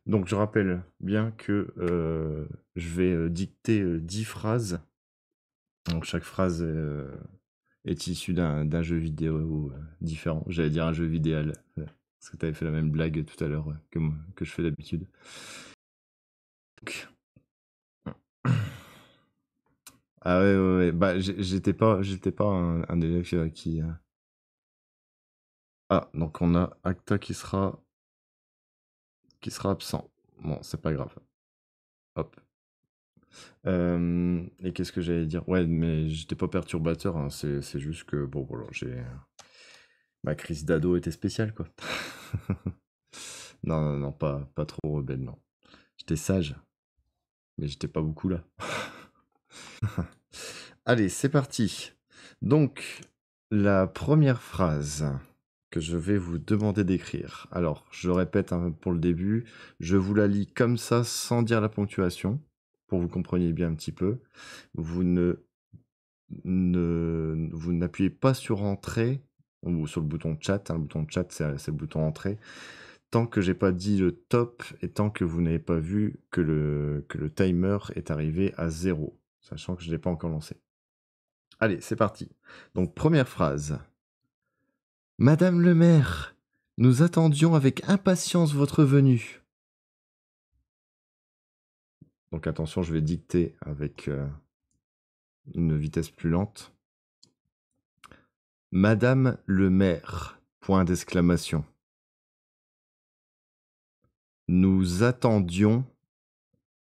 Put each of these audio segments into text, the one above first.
Donc je rappelle bien que je vais dicter 10 phrases. Donc chaque phrase est issue d'un jeu vidéo différent. J'allais dire un jeu vidéo, parce que tu avais fait la même blague tout à l'heure que je fais d'habitude. Donc, ah ouais, ouais, ouais. Bah, j'étais pas un élève qui. Ah, donc on a Acta qui sera absent. Bon, c'est pas grave. Hop. Et qu'est-ce que j'allais dire? Ouais, mais j'étais pas perturbateur, hein, c'est juste que, bon, voilà, ma crise d'ado était spéciale, quoi. Non, non, non, pas trop rebelle, non. J'étais sage, mais j'étais pas beaucoup là. Allez, c'est parti. Donc, la première phrase que je vais vous demander d'écrire. Alors, je répète hein, pour le début, je vous la lis comme ça, sans dire la ponctuation, pour que vous compreniez bien un petit peu. Vous vous n'appuyez pas sur entrée ou sur le bouton chat. Hein, le bouton chat, c'est le bouton entrée. Tant que j'ai pas dit le top et tant que vous n'avez pas vu que le timer est arrivé à 0, sachant que je ne l'ai pas encore lancé. Allez, c'est parti. Donc, première phrase. Madame le maire, nous attendions avec impatience votre venue. Donc attention, je vais dicter avec une vitesse plus lente. Madame le maire, point d'exclamation. Nous attendions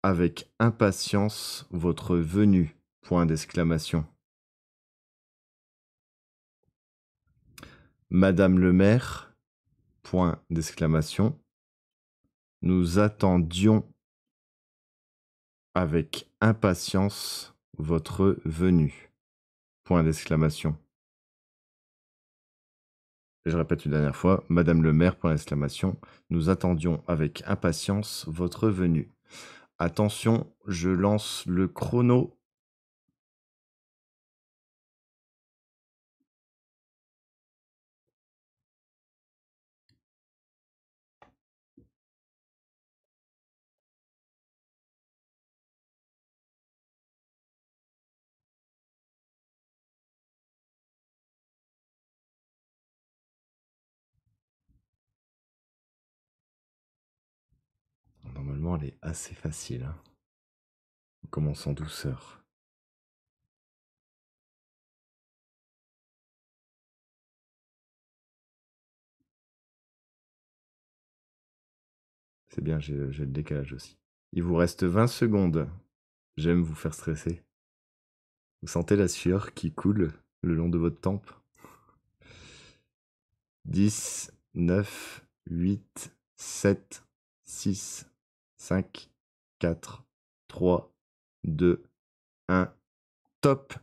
avec impatience votre venue, point d'exclamation. Madame le maire, point d'exclamation. Nous attendions avec impatience votre venue, point d'exclamation. Je répète une dernière fois, Madame le maire, point d'exclamation, nous attendions avec impatience votre venue. Attention, je lance le chrono. Normalement, elle est assez facile. Hein. On commence en douceur. C'est bien, j'ai le décalage aussi. Il vous reste 20 secondes. J'aime vous faire stresser. Vous sentez la sueur qui coule le long de votre tempe. 10, 9, 8, 7, 6, 5, 4, 3, 2, 1. Top.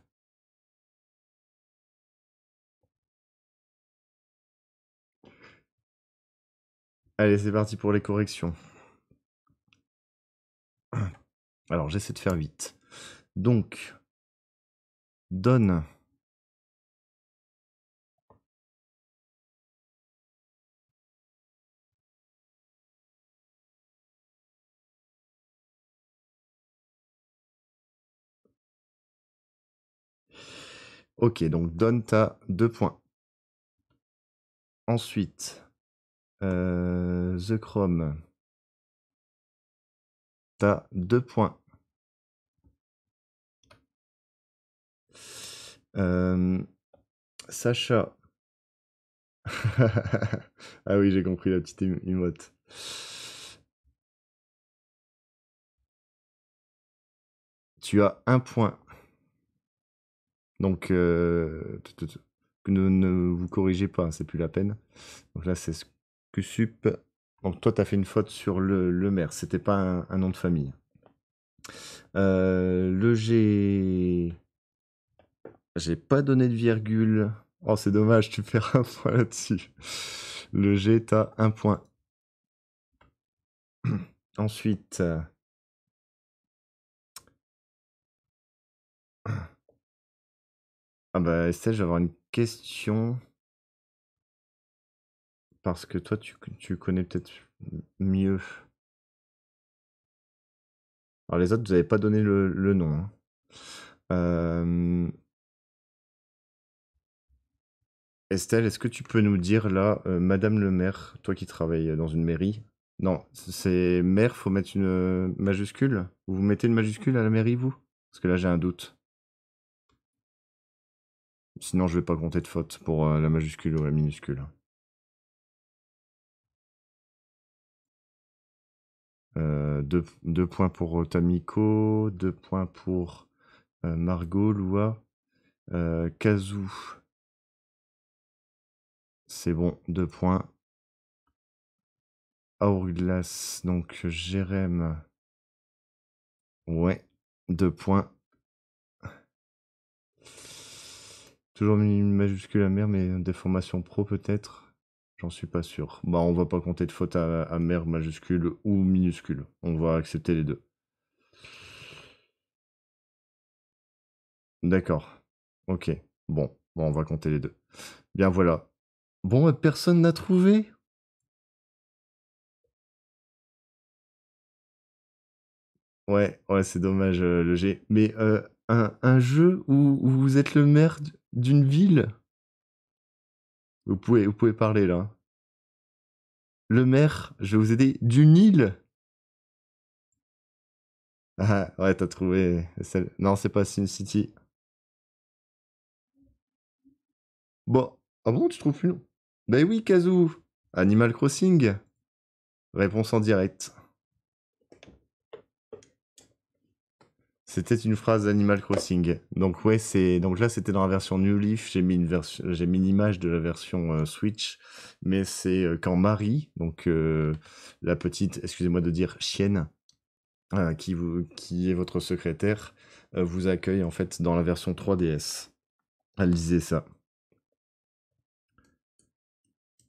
Allez, c'est parti pour les corrections. Alors, j'essaie de faire vite. Donc, donne. Ok, donc donne, t'as 2 points. Ensuite, The Chrome, t'as 2 points. Sacha. Ah oui, j'ai compris la petite emote. Tu as 1 point. Donc, ne vous corrigez pas, c'est plus la peine. Donc là, c'est Scusup. Donc toi, tu as fait une faute sur le maire. C'était pas un nom de famille. Le G. J'ai pas donné de virgule. Oh, c'est dommage, tu perds un point là-dessus. Le G, t'as 1 point. Ensuite. Ah bah, Estelle, je vais avoir une question. Parce que toi, tu connais peut-être mieux. Alors les autres, vous n'avez pas donné le nom, hein. Estelle, est-ce que tu peux nous dire là, Madame le maire, toi qui travailles dans une mairie? Non, c'est maire, faut mettre une majuscule? Vous mettez une majuscule à la mairie, vous? Parce que là, j'ai un doute. Sinon, je vais pas compter de faute pour la majuscule ou la minuscule. 2 points pour Tamiko, 2 points pour Margot, Loua, Kazoo. C'est bon, 2 points. Hourglass, donc Jérém. Ouais, 2 points. Toujours mis une majuscule à mère, mais des formations pro peut-être. J'en suis pas sûr. Bah, on va pas compter de faute à mère majuscule ou minuscule. On va accepter les deux. D'accord. Ok. Bon, on va compter les deux. Bien voilà. Bon, personne n'a trouvé? Ouais, c'est dommage, le G. Mais un jeu où vous êtes le maire d'une ville? Vous pouvez parler là. Le maire, je vais vous aider, d'une île? Ah, ouais, t'as trouvé celle. Non, c'est pas Sin City. Bon, ah bon, tu trouves plus long? Ben oui, Kazoo. Animal Crossing. Réponse en direct. C'était une phrase d'Animal Crossing. Donc ouais, donc là c'était dans la version New Leaf. J'ai mis une image de la version Switch, mais c'est quand Marie, donc la petite, excusez-moi de dire chienne, qui est votre secrétaire, vous accueille en fait dans la version 3DS. Elle disait ça.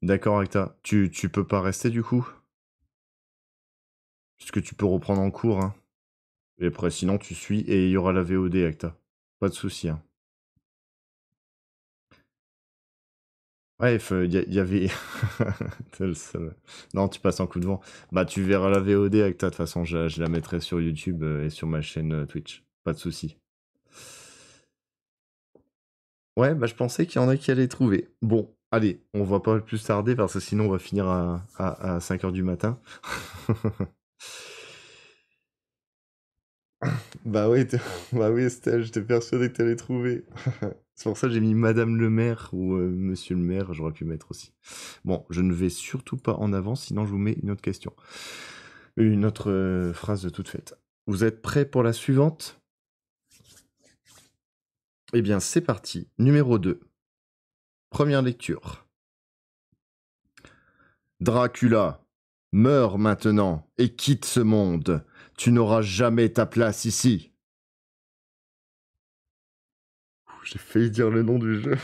D'accord, Acta. Tu peux pas rester du coup? Puisque tu peux reprendre en cours, hein. Et après, sinon, tu suis et il y aura la VOD, Acta. Pas de souci, hein. Bref, il y avait. T'es le seul. Non, tu passes un coup de vent. Bah, tu verras la VOD, Acta. De toute façon, je la mettrai sur YouTube et sur ma chaîne Twitch. Pas de souci. Ouais, bah, je pensais qu'il y en a qui allaient trouver. Bon, allez, on va pas plus tarder parce que sinon, on va finir à 5 heures du matin. Bah oui, bah oui, Estelle, j'étais persuadé que t'allais trouver. C'est pour ça que j'ai mis Madame le maire ou Monsieur le maire, j'aurais pu mettre aussi. Bon, je ne vais surtout pas en avant, sinon je vous mets une autre question. Une autre phrase de toute faite. Vous êtes prêts pour la suivante? Eh bien, c'est parti. Numéro 2. Première lecture. Dracula, meurs maintenant et quitte ce monde. Tu n'auras jamais ta place ici. J'ai failli dire le nom du jeu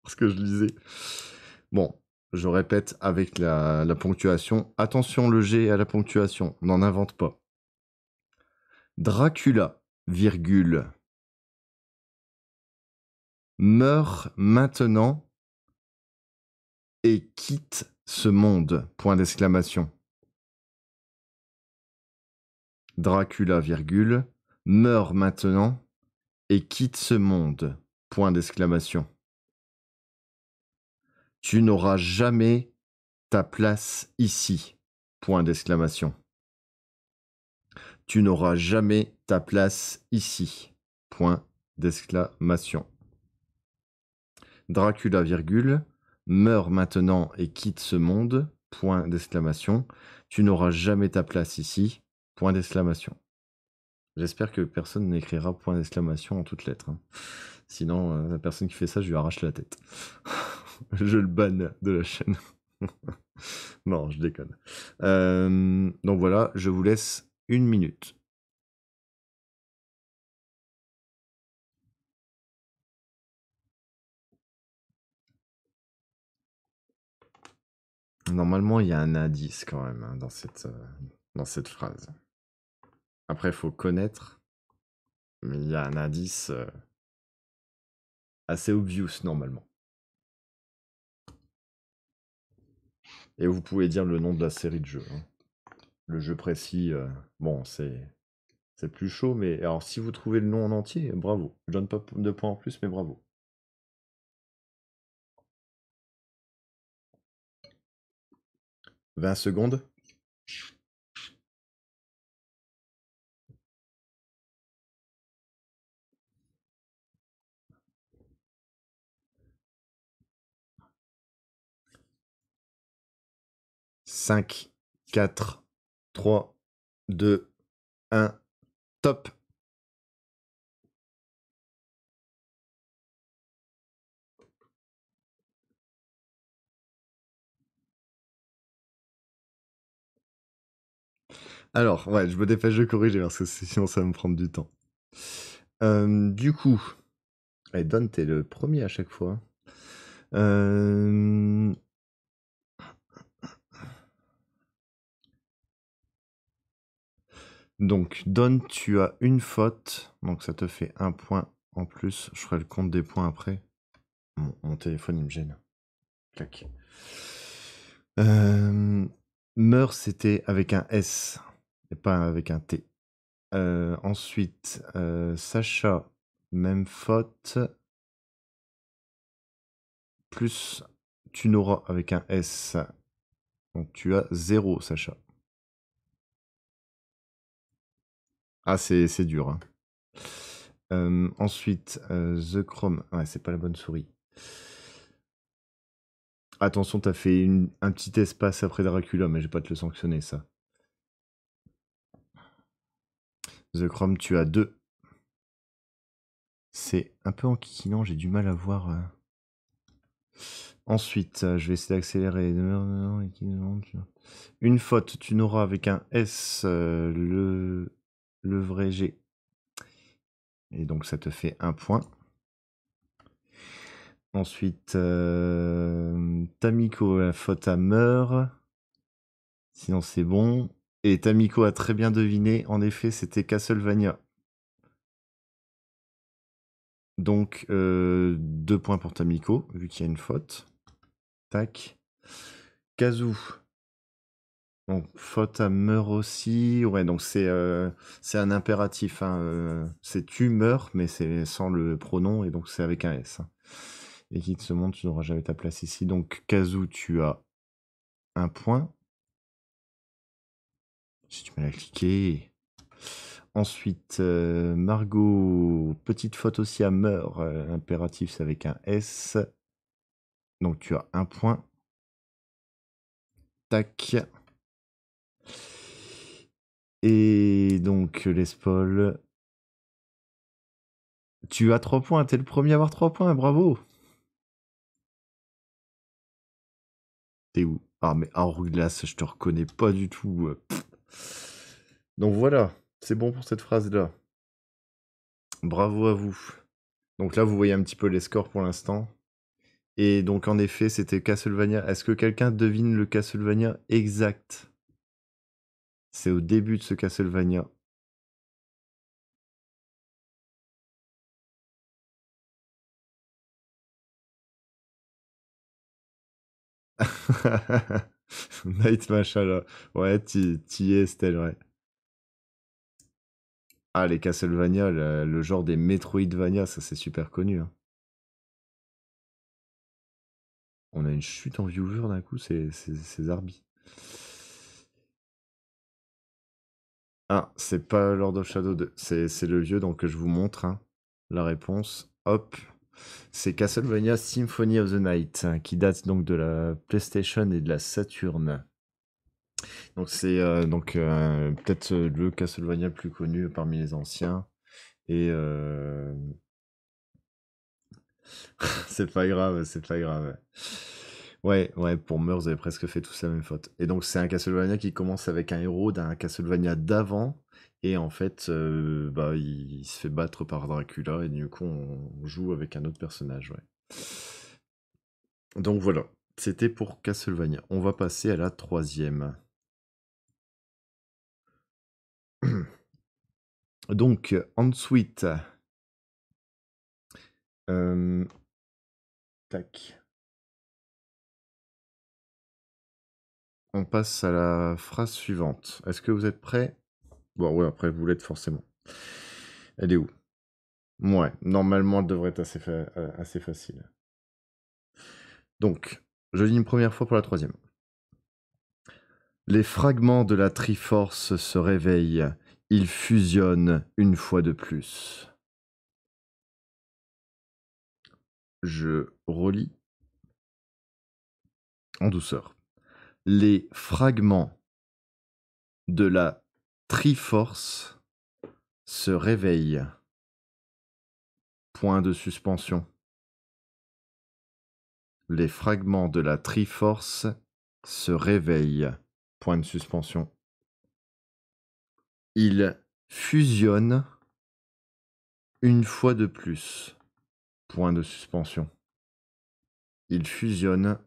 parce que je lisais. Bon, je répète avec la ponctuation. Attention le G à la ponctuation, n'en invente pas. Dracula, virgule, meurt maintenant et quitte ce monde, point d'exclamation. Dracula, virgule, meurt maintenant et quitte ce monde, point d'exclamation. Tu n'auras jamais ta place ici, point d'exclamation. Tu n'auras jamais ta place ici, point d'exclamation. Dracula, virgule, meurt maintenant et quitte ce monde, point d'exclamation. Tu n'auras jamais ta place ici, point d'exclamation. J'espère que personne n'écrira point d'exclamation en toutes lettres, hein. Sinon, la personne qui fait ça, je lui arrache la tête. Je le banne de la chaîne. Non, je déconne. Donc voilà, je vous laisse 1 minute. Normalement, il y a un indice quand même, hein, dans cette phrase. Après, il faut connaître, mais il y a un indice assez obvious normalement. Et vous pouvez dire le nom de la série de jeux, hein. Le jeu précis, bon, c'est C'est plus chaud, mais alors si vous trouvez le nom en entier, bravo. Je donne pas de points en plus, mais bravo. 20 secondes. Cinq, 4, 3, 2, 1, top. Alors, ouais, je me dépêche de corriger parce que sinon ça va me prendre du temps. Du coup, allez, Don, t'es le premier à chaque fois. Donc, Don, tu as une faute, donc ça te fait un point en plus. Je ferai le compte des points après. Mon téléphone, il me gêne. Clac. Meur, c'était avec un S et pas avec un T. Ensuite, Sacha, même faute. Plus tu n'auras avec un S. Donc tu as 0, Sacha. Ah, c'est dur. Hein. Ensuite, The Chrome. Ouais, c'est pas la bonne souris. Attention, t'as fait un petit espace après Dracula, mais je vais pas te le sanctionner, ça. The Chrome, tu as 2. C'est un peu enquiquinant, j'ai du mal à voir. Ensuite, je vais essayer d'accélérer. Une faute, tu n'auras avec un S le vrai G. Et donc ça te fait un point. Ensuite, Tamiko, la faute à Meur. Sinon c'est bon. Et Tamiko a très bien deviné. En effet, c'était Castlevania. Donc 2 points pour Tamiko, vu qu'il y a une faute. Tac. Kazu. Donc faute à Meur aussi. Ouais, donc c'est un impératif. Hein. C'est tu meurs, mais c'est sans le pronom, et donc c'est avec un S. Hein. Et qui te montre, tu n'auras jamais ta place ici. Donc Kazu, tu as un point. Si tu mets la cliquer. Ensuite, Margot, petite faute aussi à Meur. Impératif, c'est avec un S. Donc tu as un point. Tac. Et donc les spoils. Tu as 3 points, t'es le premier à avoir 3 points, bravo. T'es où? Ah mais Hourglass, je te reconnais pas du tout. Donc voilà, c'est bon pour cette phrase-là. Bravo à vous. Donc là, vous voyez un petit peu les scores pour l'instant. Et donc en effet, c'était Castlevania. Est-ce que quelqu'un devine le Castlevania exact? C'est au début de ce Castlevania. Night Machala. Ouais, t'y es, Estelle, ouais. Ah, les Castlevania, le genre des Metroidvania, ça c'est super connu. Hein. On a une chute en viewer d'un coup, c'est Zarbi. Ah, c'est pas Lord of Shadow 2, c'est le vieux, donc je vous montre hein, la réponse. Hop, c'est Castlevania Symphony of the Night, hein, qui date donc de la PlayStation et de la Saturn. Donc c'est peut-être le Castlevania le plus connu parmi les anciens. Et c'est pas grave, c'est pas grave. Ouais, ouais, pour Meurs, vous avez presque fait tous la même faute. Et donc, c'est un Castlevania qui commence avec un héros d'un Castlevania d'avant. Et en fait, bah, il se fait battre par Dracula. Et du coup, on joue avec un autre personnage, ouais. Donc voilà, c'était pour Castlevania. On va passer à la troisième. Donc, ensuite. Tac. On passe à la phrase suivante. Est-ce que vous êtes prêts? Bon, ouais, après, vous l'êtes forcément. Elle est où? Ouais, normalement, elle devrait être assez facile. Donc, je lis une première fois pour la troisième. Les fragments de la Triforce se réveillent. Ils fusionnent une fois de plus. Je relis en douceur. Les fragments de la Triforce se réveillent. Point de suspension. Les fragments de la Triforce se réveillent. Point de suspension. Ils fusionnent une fois de plus. Point de suspension. Ils fusionnent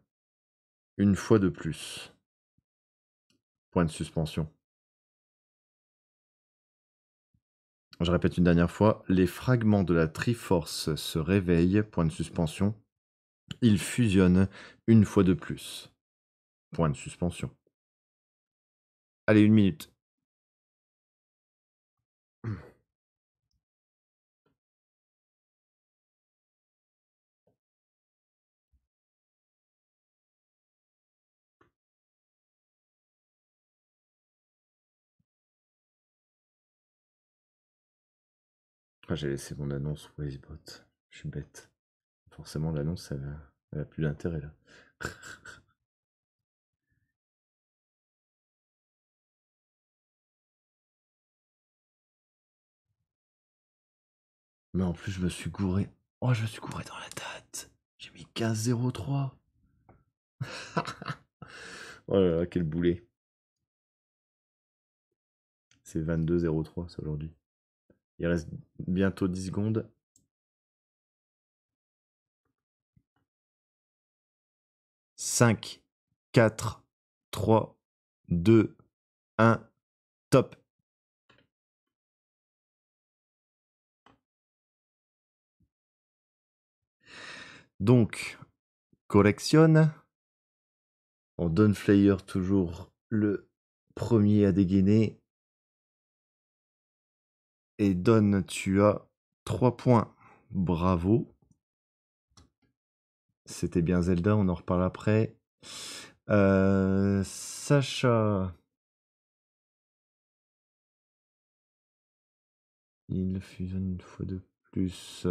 une fois de plus. Point de suspension. Je répète une dernière fois. Les fragments de la Triforce se réveillent. Point de suspension. Ils fusionnent une fois de plus. Point de suspension. Allez, 1 minute. Ah, j'ai laissé mon annonce Wazebot. Je suis bête. Forcément, l'annonce, elle a plus d'intérêt là. Mais en plus, je me suis gouré. Oh, je me suis gouré dans la date. J'ai mis 15,03. Oh là là, quel boulet. C'est 22,03 c'est aujourd'hui. Il reste bientôt 10 secondes. 5, 4, 3, 2, 1, top. Donc, correction. On donne Flyer toujours le premier à dégainer. Et Don, tu as 3 points. Bravo. C'était bien Zelda, on en reparle après. Sacha. Il fusionne une fois de plus.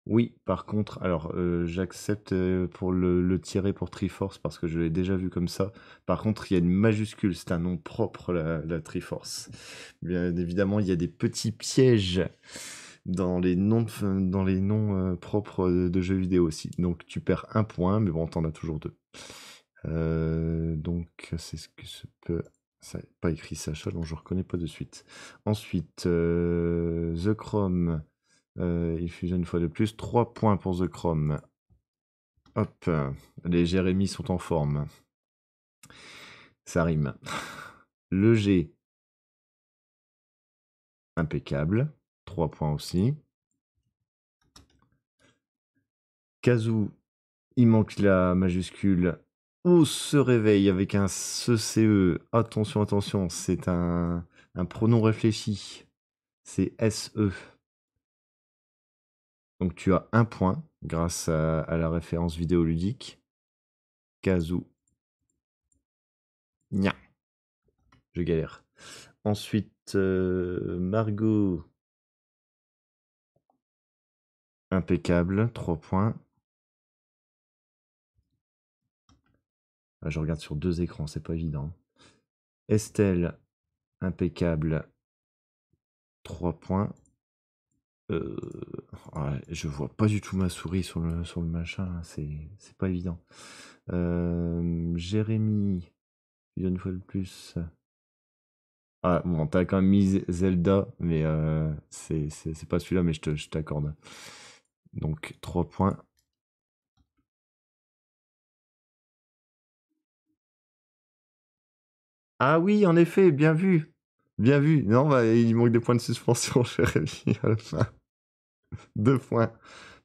Oui, par contre, alors j'accepte pour le tirer pour Triforce parce que je l'ai déjà vu comme ça. Par contre, il y a une majuscule, c'est un nom propre, la Triforce. Bien évidemment, il y a des petits pièges dans les noms, propres de jeux vidéo aussi. Donc tu perds 1 point, mais bon, t'en as toujours 2. Donc c'est ce que se peut... Ça n'est pas écrit Sacha, donc je ne reconnais pas de suite. Ensuite, The Chrome, il fusionne une fois de plus. 3 points pour The Chrome. Hop, les Jérémy sont en forme. Ça rime. Le G, impeccable. 3 points aussi. Kazoo, il manque la majuscule. Ou se réveille avec un CCE. Attention, attention, c'est un pronom réfléchi. C'est SE. Donc tu as 1 point grâce à la référence vidéoludique. Kazoo. Nya. Je galère. Ensuite, Margot. Impeccable, 3 points. Ah, je regarde sur 2 écrans, c'est pas évident. Estelle, impeccable, 3 points. Ouais, je vois pas du tout ma souris sur le machin, c'est pas évident. Jérémy, une fois de plus. Ah bon, t'as quand même mis Zelda, mais c'est pas celui-là, mais je t'accorde. Donc 3 points. Ah oui, en effet, bien vu. Bien vu. Non, bah, il manque des points de suspension, Jérémy, à la fin. 2 points.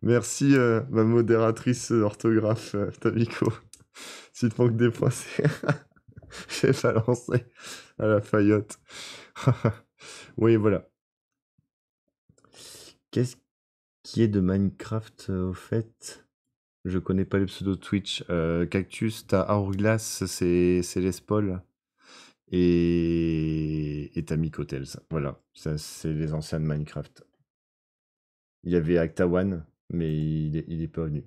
Merci, ma modératrice orthographe, Tamiko. S'il te manque des points, c'est... J'ai balancé à la faillotte. Oui, voilà. Qu'est-ce qui est de Minecraft, au fait? Je connais pas les pseudos Twitch. Cactus, t'as Hourglass, c'est Les Paul. Et t'as Mycotels. Voilà, ça c'est les anciens de Minecraft. Il y avait Actawan, mais il est pas venu.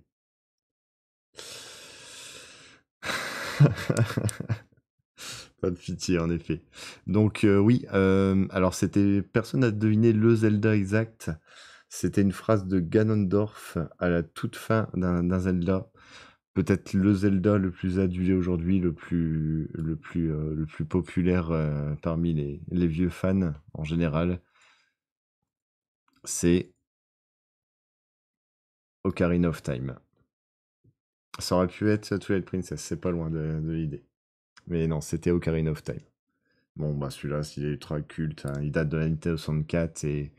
Pas de pitié, en effet. Donc, oui, alors c'était personne n'a deviné le Zelda exact. C'était une phrase de Ganondorf à la toute fin d'un Zelda. Peut-être le Zelda le plus adulé aujourd'hui, le plus populaire parmi les vieux fans en général. C'est Ocarina of Time. Ça aurait pu être Twilight Princess, c'est pas loin de l'idée. Mais non, c'était Ocarina of Time. Bon, bah celui-là, il est ultra culte, hein. Il date de la Nintendo 64 et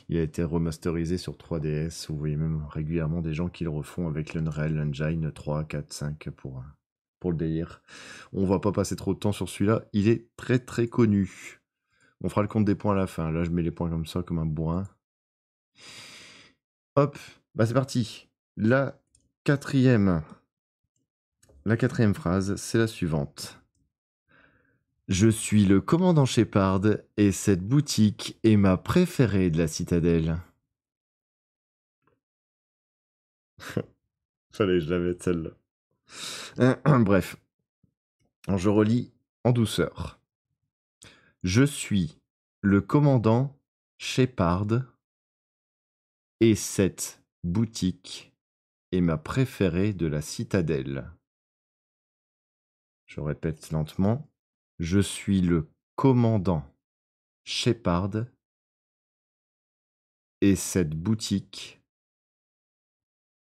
il a été remasterisé sur 3DS. Vous voyez même régulièrement des gens qui le refont avec l'Unreal Engine 3, 4, 5 pour le délire. On va pas passer trop de temps sur celui-là. Il est très très connu. On fera le compte des points à la fin. Là, je mets les points comme ça, comme un bourrin. Hop, bah c'est parti. Quatrième, la quatrième phrase, c'est la suivante. Je suis le commandant Shepard et cette boutique est ma préférée de la citadelle. Fallait que je la mette celle-là. Bref, je relis en douceur. Je suis le commandant Shepard et cette boutique est ma préférée de la citadelle. Je répète lentement. Je suis le commandant Shepard et cette boutique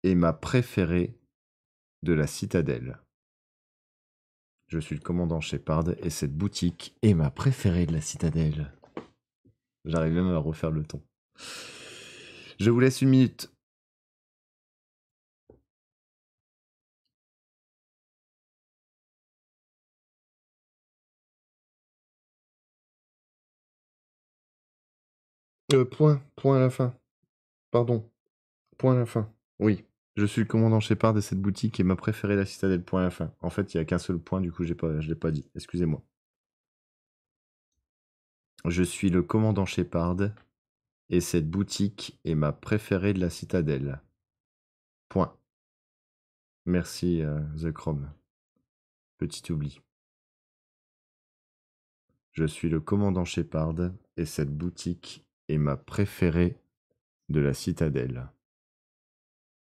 est ma préférée de la citadelle. Je suis le commandant Shepard et cette boutique est ma préférée de la citadelle. J'arrive même à refaire le ton. Je vous laisse une minute. Point à la fin. Pardon, point à la fin. Oui, je suis le commandant Shepard et cette boutique est ma préférée de la citadelle. Point à la fin. En fait, il n'y a qu'un seul point, du coup, je l'ai pas dit. Excusez-moi. Je suis le commandant Shepard et cette boutique est ma préférée de la citadelle. Point. Merci, The Chrome. Petit oubli. Je suis le commandant Shepard et cette boutique est ma préférée de la citadelle.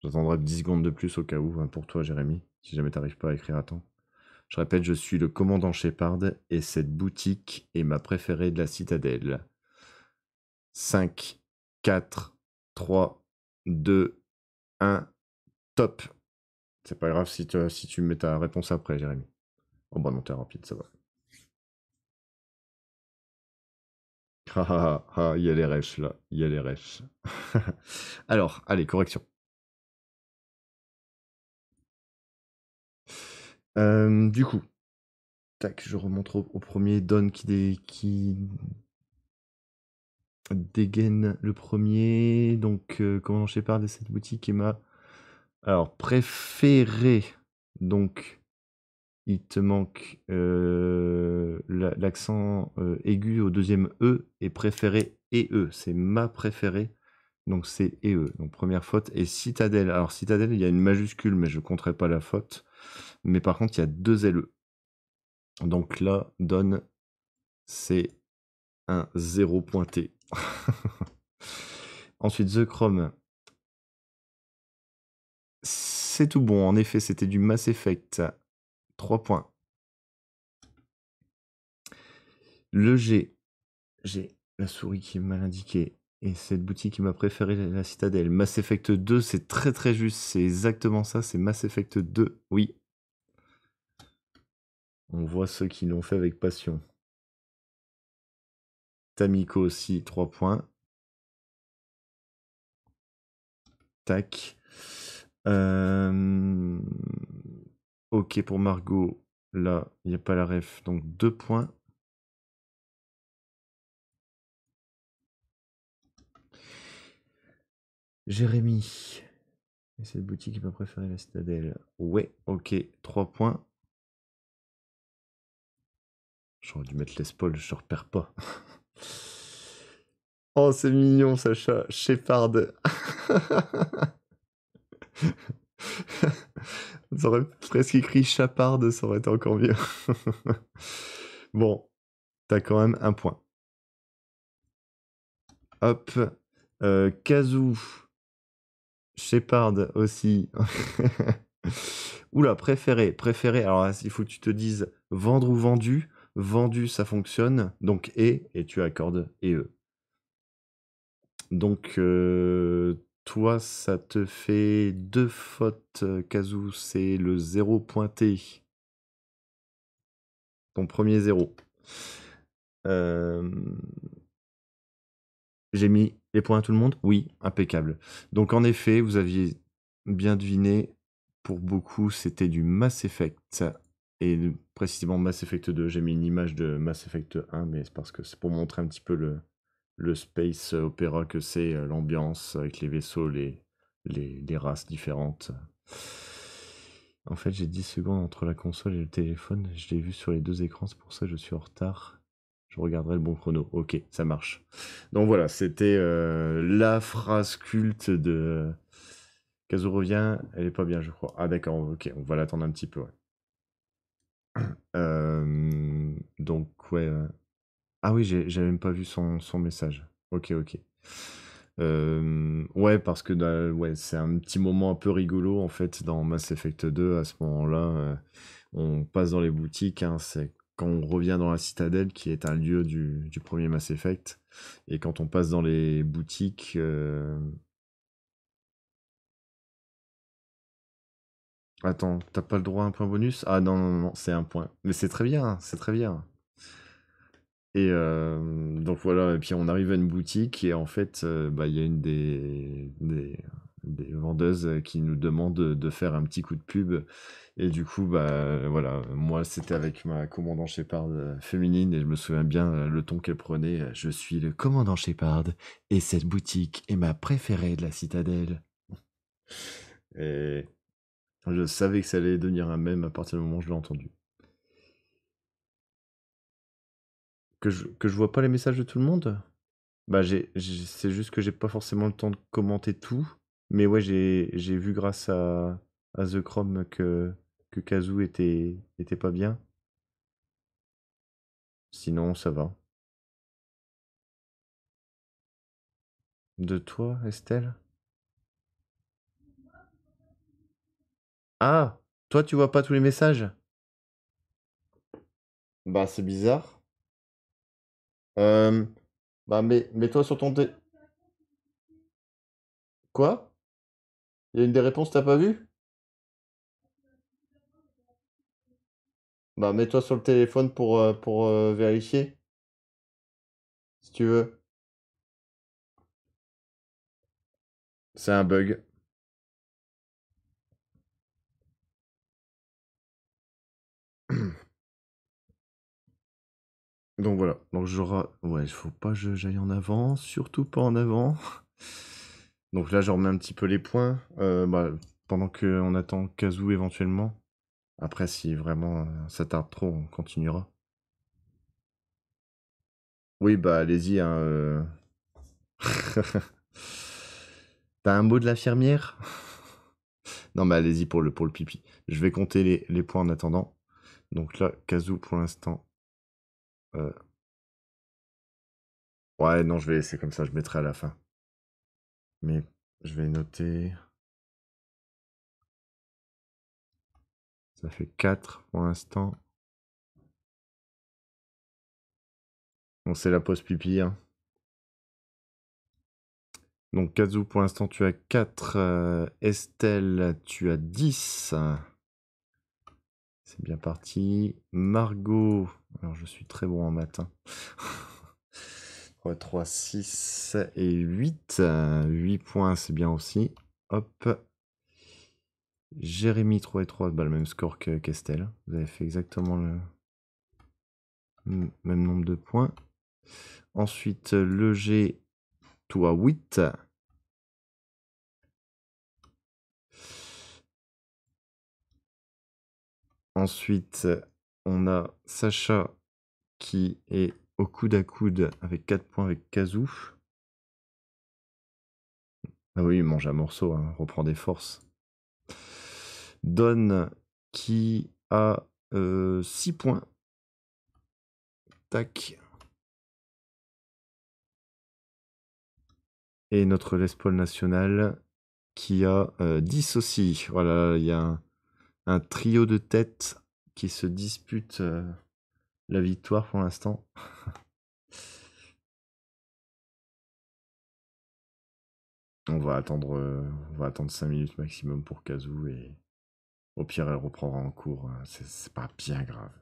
J'attendrai 10 secondes de plus au cas où, hein, pour toi, Jérémy, si jamais t'arrives pas à écrire à temps. Je répète, je suis le commandant Shepard et cette boutique est ma préférée de la citadelle. 5, 4, 3, 2, 1, top. C'est pas grave si tu mets ta réponse après, Jérémy. Oh bah non, t'es rapide, ça va. Ah ah ah, il y a les rêches là, il y a les rêches. Alors, allez, correction. Du coup, tac, je remonte au premier. Don qui dégaine le premier. Donc, comment Shepard et cette boutique est ma... Alors, préféré. Donc, il te manque l'accent aigu au deuxième E et préféré et E. C'est ma préférée. Donc, c'est et E. Donc, première faute. Et citadelle. Alors, citadelle, il y a une majuscule, mais je ne compterai pas la faute. Mais par contre, il y a deux LE. Donc là, Don, c'est un 0 pointé. Ensuite, The Chrome. C'est tout bon. En effet, c'était du Mass Effect. 3 points. Le G. J'ai la souris qui est mal indiquée. Et cette boutique qui m'a préféré, la citadelle. Mass Effect 2, c'est très très juste. C'est exactement ça. C'est Mass Effect 2. Oui. On voit ceux qui l'ont fait avec passion. Tamiko aussi, 3 points. Tac. Ok pour Margot. Là, il n'y a pas la ref. Donc 2 points. Jérémy. Et cette boutique est ma préférée, la Citadelle. Ouais, ok, 3 points. J'aurais dû mettre les spoils, je te repère pas. Oh, c'est mignon, Sacha. Shepard. Ça aurait presque écrit Chapard, ça aurait été encore mieux. Bon, t'as quand même un point. Hop. Kazoo. Shepard aussi. Oula, préféré, préféré. Alors, là, il faut que tu te dises vendre ou vendu. Vendu, ça fonctionne. Donc, et tu accordes et eux. Donc, toi, ça te fait 2 fautes, Kazoo. C'est le 0 pointé. Ton premier 0. J'ai mis les points à tout le monde? Oui, impeccable. Donc en effet, vous aviez bien deviné, pour beaucoup, c'était du Mass Effect. Et précisément Mass Effect 2. J'ai mis une image de Mass Effect 1, mais c'est parce que c'est pour montrer un petit peu le space opéra que c'est, l'ambiance avec les vaisseaux, les races différentes. En fait, j'ai 10 secondes entre la console et le téléphone. Je l'ai vu sur les 2 écrans, c'est pour ça que je suis en retard. Je regarderai le bon chrono. Ok, ça marche. Donc voilà, c'était la phrase culte de Kazu revient. Elle est pas bien, je crois. Ah d'accord, ok, on va l'attendre un petit peu. Ouais. Donc ouais. Ah oui, j'avais même pas vu son message. Ok, ok. Ouais, parce que ouais, c'est un petit moment un peu rigolo en fait dans Mass Effect 2 à ce moment-là. On passe dans les boutiques, hein, c'est quand on revient dans la citadelle qui est un lieu du premier Mass Effect. Et quand on passe dans les boutiques. Attends, t'as pas le droit à un point bonus? Ah non, non, non, c'est un point. Mais c'est très bien, c'est très bien. Et donc voilà, et puis on arrive à une boutique et en fait, bah, il y a une des vendeuses qui nous demande de faire un petit coup de pub. Et du coup, bah voilà, moi c'était avec ma commandant Shepard féminine et je me souviens bien le ton qu'elle prenait. Je suis le commandant Shepard et cette boutique est ma préférée de la citadelle. Et je savais que ça allait devenir un mème à partir du moment où je l'ai entendu. Que je vois pas les messages de tout le monde? Bah, c'est juste que j'ai pas forcément le temps de commenter tout. Mais ouais, j'ai vu grâce à The Chrome que Kazoo était pas bien. Sinon, ça va. De toi, Estelle? Ah! Toi, tu vois pas tous les messages? Bah, c'est bizarre. Euh, Bah, mets-toi sur ton Quoi? Il y a une des réponses, t'as pas vu? Bah, mets-toi sur le téléphone pour vérifier, si tu veux. C'est un bug. Donc voilà. Donc j'aurai. Ouais, il faut pas que j'aille en avant. Surtout pas en avant. Donc là, je remets un petit peu les points. Bah, pendant qu'on attend Kazoo éventuellement. Après, si vraiment ça tarde trop, on continuera. Oui, bah allez-y, hein. T'as un mot de l'infirmière? Non, mais allez-y pour le pipi. Je vais compter les points en attendant. Donc là, Kazoo pour l'instant. euh, Ouais, non, je vais laisser comme ça, je mettrai à la fin. Mais je vais noter. Ça fait 4 pour l'instant. Bon, c'est la pause pipi, hein. Donc, Kazoo, pour l'instant, tu as 4. Estelle, tu as 10. C'est bien parti. Margot, alors je suis très bon en maths. 3, 6 et 8. 8 points, c'est bien aussi. Hop. Jérémy, 3 et 3, bah, le même score qu'Estelle. Vous avez fait exactement le même nombre de points. Ensuite, le G, toi 8. Ensuite, on a Sacha qui est au coude à coude avec 4 points avec Kazoo. Ah oui, il mange un morceau, hein, reprend des forces. Don qui a 6 points. Tac. Et notre Les Paul national qui a 10 aussi. Voilà, il y a un trio de têtes qui se dispute la victoire pour l'instant. On va attendre 5 minutes maximum pour Kazoo et au pire elle reprendra en cours. C'est pas bien grave.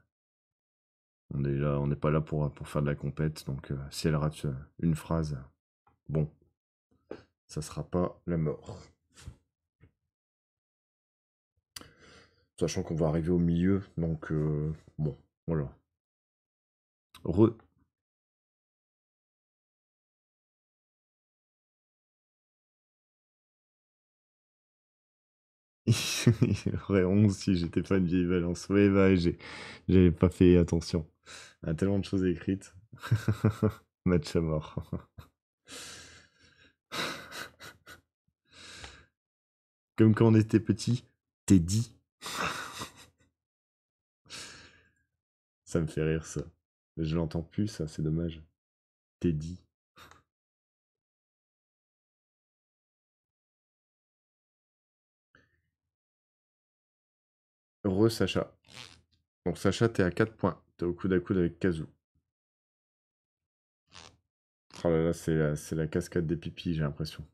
On est là, on n'est pas là pour faire de la compète, donc si elle rate une phrase, bon, ça sera pas la mort. Sachant qu'on va arriver au milieu, donc bon, voilà. Re. Il aurait 11 si j'étais pas une vieille balance. Oui, bah, j'avais pas fait attention. Il y a tellement de choses écrites. Match à mort. Comme quand on était petit, t'es dit. Ça me fait rire ça. Je l'entends plus, ça, c'est dommage. T'es dit. Re Sacha. Donc Sacha, t'es à 4 points. T'es au coude à coude avec Kazoo. Oh là là, c'est la cascade des pipis, j'ai l'impression.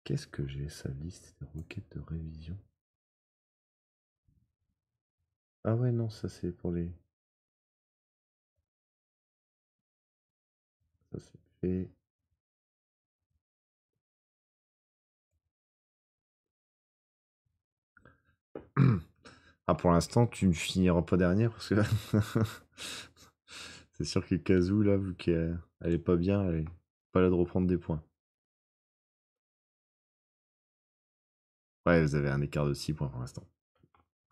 Qu'est-ce que j'ai, sa liste de requêtes de révision? Ah ouais, non, ça c'est pour les... Ça c'est fait. Ah, pour l'instant, tu ne finiras pas dernière parce que c'est sûr que Kazoo, là, vu qu'elle est pas bien, elle est pas là de reprendre des points. Ouais, vous avez un écart de 6 points pour l'instant.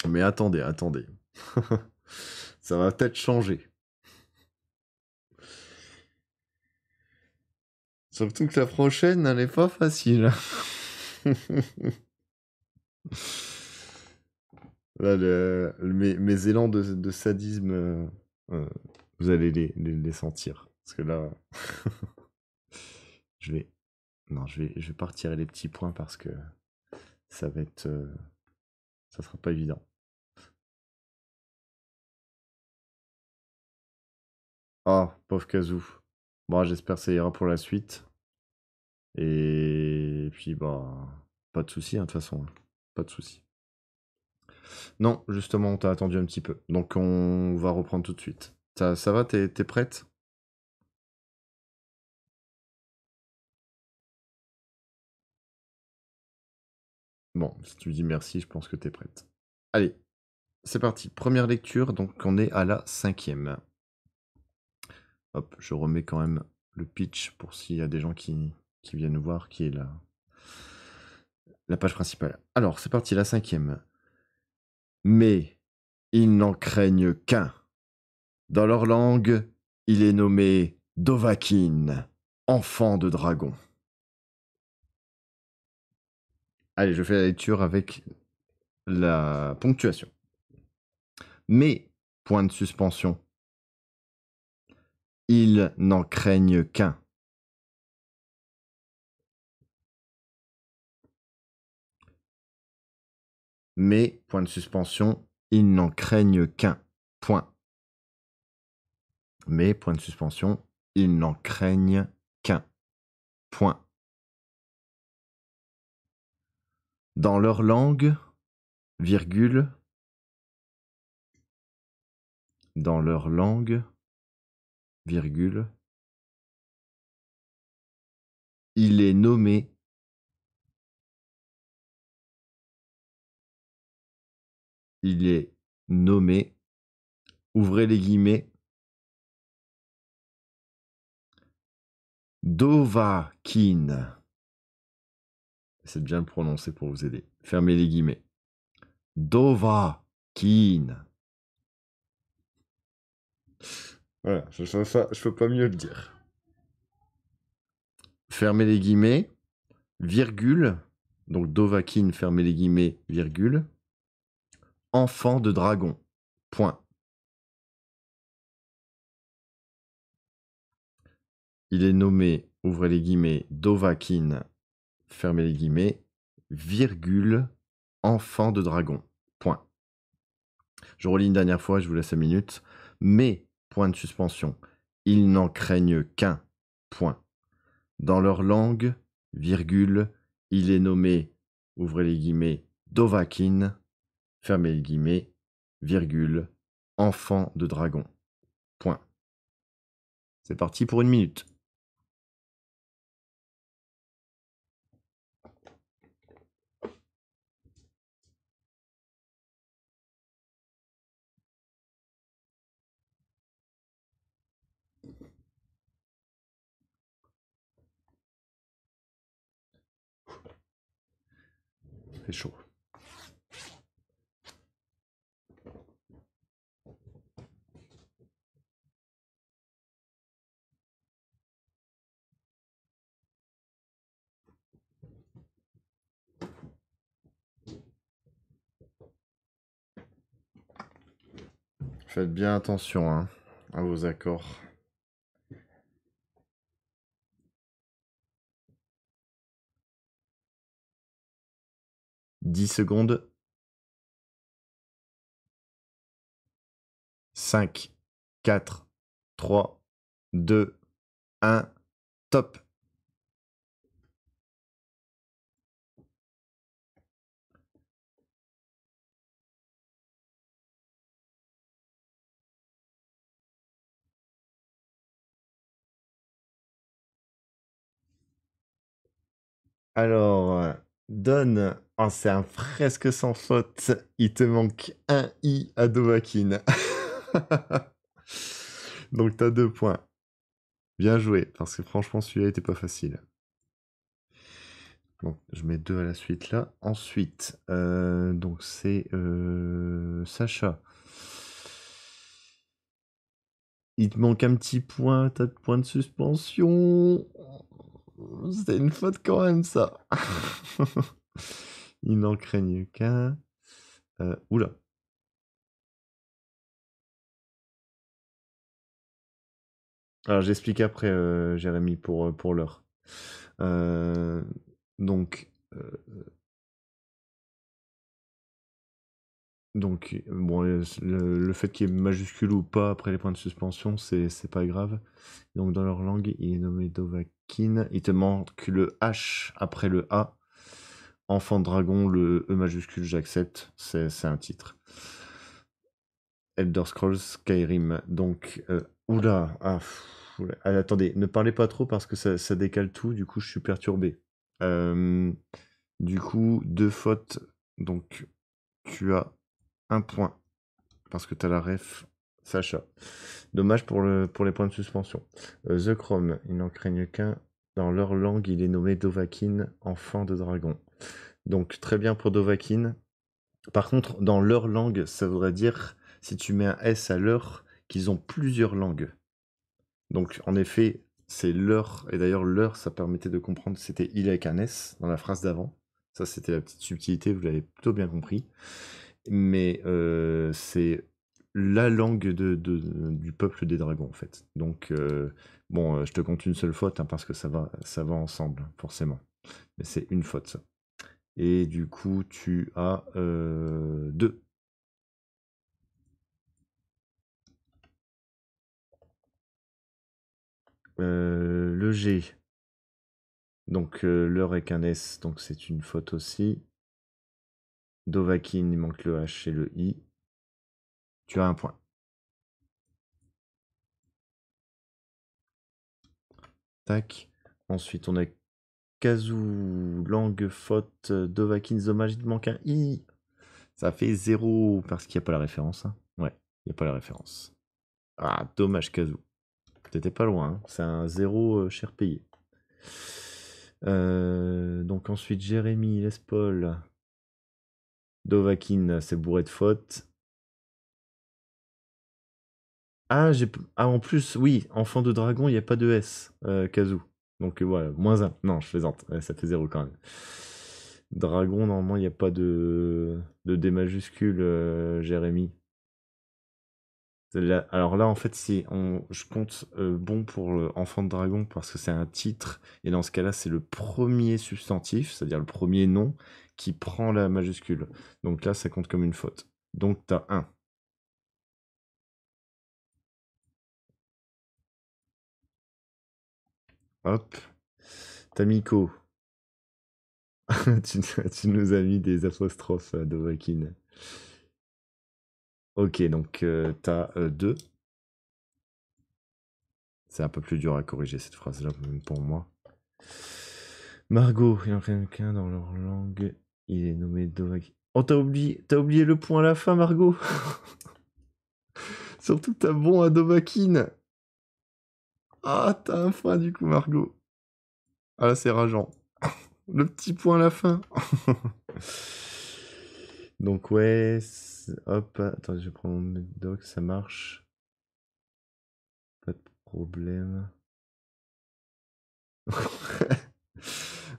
Mais attendez, attendez. Ça va peut-être changer. Surtout que la prochaine, elle est pas facile. Là, mes élans de sadisme, euh, vous allez les sentir. Parce que là, je vais... Non, je vais pas retirer les petits points parce que ça va être... ça sera pas évident. Ah, pauvre Kazoo. Bon, j'espère que ça ira pour la suite. Et puis, bah, pas de soucis, hein, de toute façon. Pas de soucis. Non, justement, on t'a attendu un petit peu. Donc, on va reprendre tout de suite. Ça va, t'es prête? Bon, si tu me dis merci, je pense que t'es prête. Allez, c'est parti. Première lecture, donc on est à la 5e. Hop, je remets quand même le pitch pour s'il y a des gens qui viennent voir, qui est la page principale. Alors, c'est parti, la 5e. Mais ils n'en craignent qu'un. Dans leur langue, il est nommé Dovahkiin, enfant de dragon. Allez, je fais la lecture avec la ponctuation. Mais, point de suspension, ils n'en craignent qu'un. Mais, point de suspension, ils n'en craignent qu'un. Point. Mais, point de suspension, ils n'en craignent qu'un. Point. Dans leur langue, virgule, dans leur langue, virgule, il est nommé il est nommé, ouvrez les guillemets, Dovahkiin. C'est bien le prononcer pour vous aider. Fermez les guillemets. Dovahkiin. Voilà, je peux pas mieux le dire. Fermez les guillemets, virgule, donc Dovahkiin, fermez les guillemets, virgule, enfant de dragon, point. Il est nommé, ouvrez les guillemets, Dovahkiin, fermez les guillemets, virgule, enfant de dragon, point. Je relis une dernière fois, je vous laisse 1 minute. Mais, point de suspension, ils n'en craignent qu'un, point. Dans leur langue, virgule, il est nommé, ouvrez les guillemets, Dovahkiin, fermez les guillemets, virgule, enfant de dragon, point. C'est parti pour 1 minute. C'est chaud. Faites bien attention hein, à vos accords. « 10 secondes. 5, 4, 3, 2, 1, top. Alors, donne. Oh, c'est un presque sans faute. Il te manque un i à Dovahkiin. Donc, t'as 2 points. Bien joué, parce que franchement, celui-là était pas facile. Donc, je mets 2 à la suite là. Ensuite, donc c'est Sacha. Il te manque un petit point, t'as de point de suspension. C'était une faute quand même, ça. Il n'en craignent qu'un. Oula. Alors, j'explique après, Jérémy, pour l'heure. Donc, bon, le fait qu'il y ait majuscule ou pas après les points de suspension, c'est pas grave. Donc, dans leur langue, il est nommé Dovahkiin. Il te manque le H après le A. Enfant de dragon, le E majuscule, j'accepte. C'est un titre. Elder Scrolls Skyrim. Donc, oula. Oula. Allez, attendez, ne parlez pas trop parce que ça décale tout. Du coup, je suis perturbé. Du coup, 2 fautes. Donc, tu as 1 point. Parce que tu as la ref Sacha. Dommage pour les points de suspension. The Chrome, ils n'en craignent qu'un. Dans leur langue, il est nommé Dovahkiin, enfant de dragon. Donc, très bien pour Dovahkiin. Par contre, dans leur langue, ça voudrait dire, si tu mets un S à leur, qu'ils ont plusieurs langues. Donc, en effet, c'est leur. Et d'ailleurs, leur, ça permettait de comprendre que c'était il avec un S dans la phrase d'avant. Ça, c'était la petite subtilité, vous l'avez plutôt bien compris. Mais c'est la langue du peuple des dragons, en fait. Donc, bon, je te compte une seule faute, hein, parce que ça va ensemble, forcément. Mais c'est une faute, ça. Et du coup, tu as 2. Le G. Donc, l'heure avec un S, donc c'est une faute aussi. Dovahkiin, il manque le H et le I. Tu as 1 point. Tac. Ensuite, on a Kazoo, langue, faute, Dovahkiin, dommage, il te manque un I. Ça fait 0 parce qu'il n'y a pas la référence. Hein. Ouais, il n'y a pas la référence. Ah, dommage, Kazoo. T'étais pas loin. Hein. C'est un 0 cher payé. Donc ensuite, Jérémy, Les Paul, Dovahkiin, c'est bourré de fautes. Ah, en plus, oui, enfant de dragon, il n'y a pas de S, Kazu. Donc voilà, -1. Non, je plaisante. Ouais, ça fait 0 quand même. Dragon, normalement, il n'y a pas de D majuscule, Jérémy. Alors là, en fait, je compte bon pour enfant de dragon parce que c'est un titre. Et dans ce cas-là, c'est le premier substantif, c'est-à-dire le premier nom, qui prend la majuscule. Donc là, ça compte comme une faute. Donc t'as 1. Hop. Tamiko. tu nous as mis des apostrophes de Wakin. Ok, donc t'as 2. C'est un peu plus dur à corriger cette phrase-là, même pour moi. Margot, il y en a quelqu'un dans leur langue. Il est nommé Dovahkiin. Oh, t'as oublié le point à la fin, Margot. Surtout que t'as bon à Dovahkiin. Ah, t'as un point du coup, Margot. Ah là, c'est rageant. Le petit point à la fin. Donc ouais, hop, attends, je vais prendre mon doc, ça marche. Pas de problème.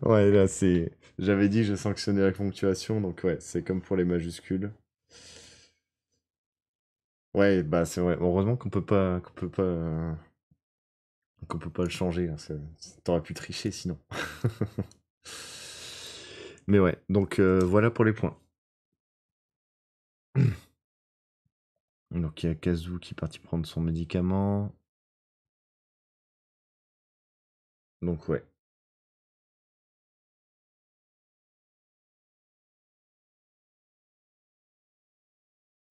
Ouais, là, c'est... J'avais dit que je sanctionnais la ponctuation, donc ouais, c'est comme pour les majuscules. Ouais, bah c'est vrai. Heureusement qu'on peut pas le changer, hein. T'aurais pu tricher sinon. Mais ouais, donc voilà pour les points. Donc il y a Kazu qui est parti prendre son médicament. Donc ouais.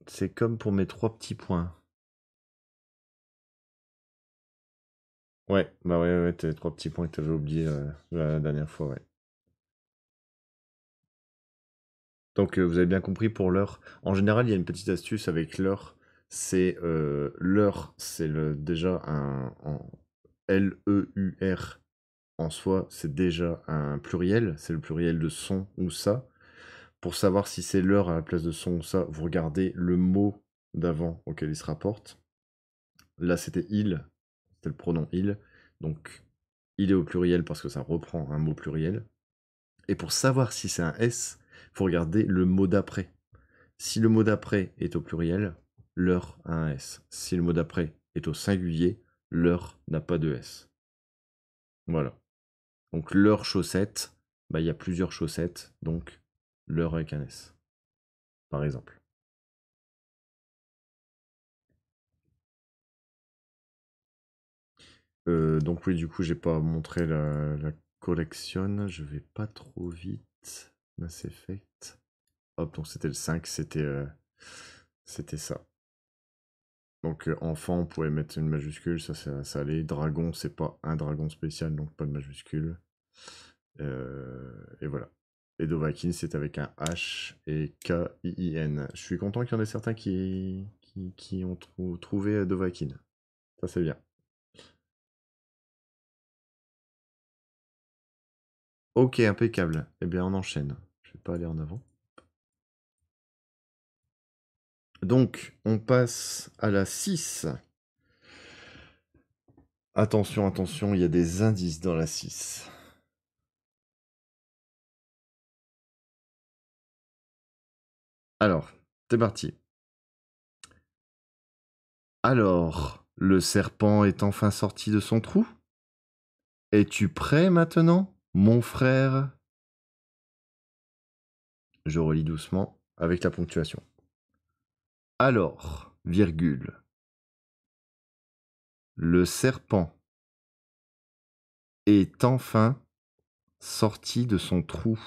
C'est comme pour mes 3 petits points. Ouais, bah ouais, tes 3 petits points que t'avais oublié la dernière fois, ouais. Donc vous avez bien compris pour l'heure. En général, il y a une petite astuce avec l'heure. C'est l'heure, c'est déjà en L-E-U-R en soi, c'est déjà un pluriel. C'est le pluriel de son ou ça. Pour savoir si c'est l'heure à la place de son ou ça, vous regardez le mot d'avant auquel il se rapporte. Là, c'était il, c'était le pronom il. Donc, il est au pluriel parce que ça reprend un mot pluriel. Et pour savoir si c'est un S, il faut regarder le mot d'après. Si le mot d'après est au pluriel, l'heure a un S. Si le mot d'après est au singulier, l'heure n'a pas de S. Voilà. Donc l'heure chaussette, bah, il y a plusieurs chaussettes, donc l'heure avec un S, par exemple. Donc oui, du coup, j'ai pas montré la collection. Je vais pas trop vite. Mass Effect. Hop, donc c'était le 5, c'était ça. Donc enfant, on pouvait mettre une majuscule, ça allait. Dragon, c'est pas un dragon spécial, donc pas de majuscule. Et voilà. Et Dovahkiin, c'est avec un H et K-I-I-N. Je suis content qu'il y en ait certains qui ont trouvé Dovahkiin. Ça, c'est bien. Ok, impeccable. Eh bien, on enchaîne. Je vais pas aller en avant. Donc, on passe à la 6. Attention, attention, il y a des indices dans la 6. Alors, c'est parti. Alors, le serpent est enfin sorti de son trou? Es-tu prêt maintenant, mon frère? Je relis doucement avec la ponctuation. Alors, virgule, le serpent est enfin sorti de son trou.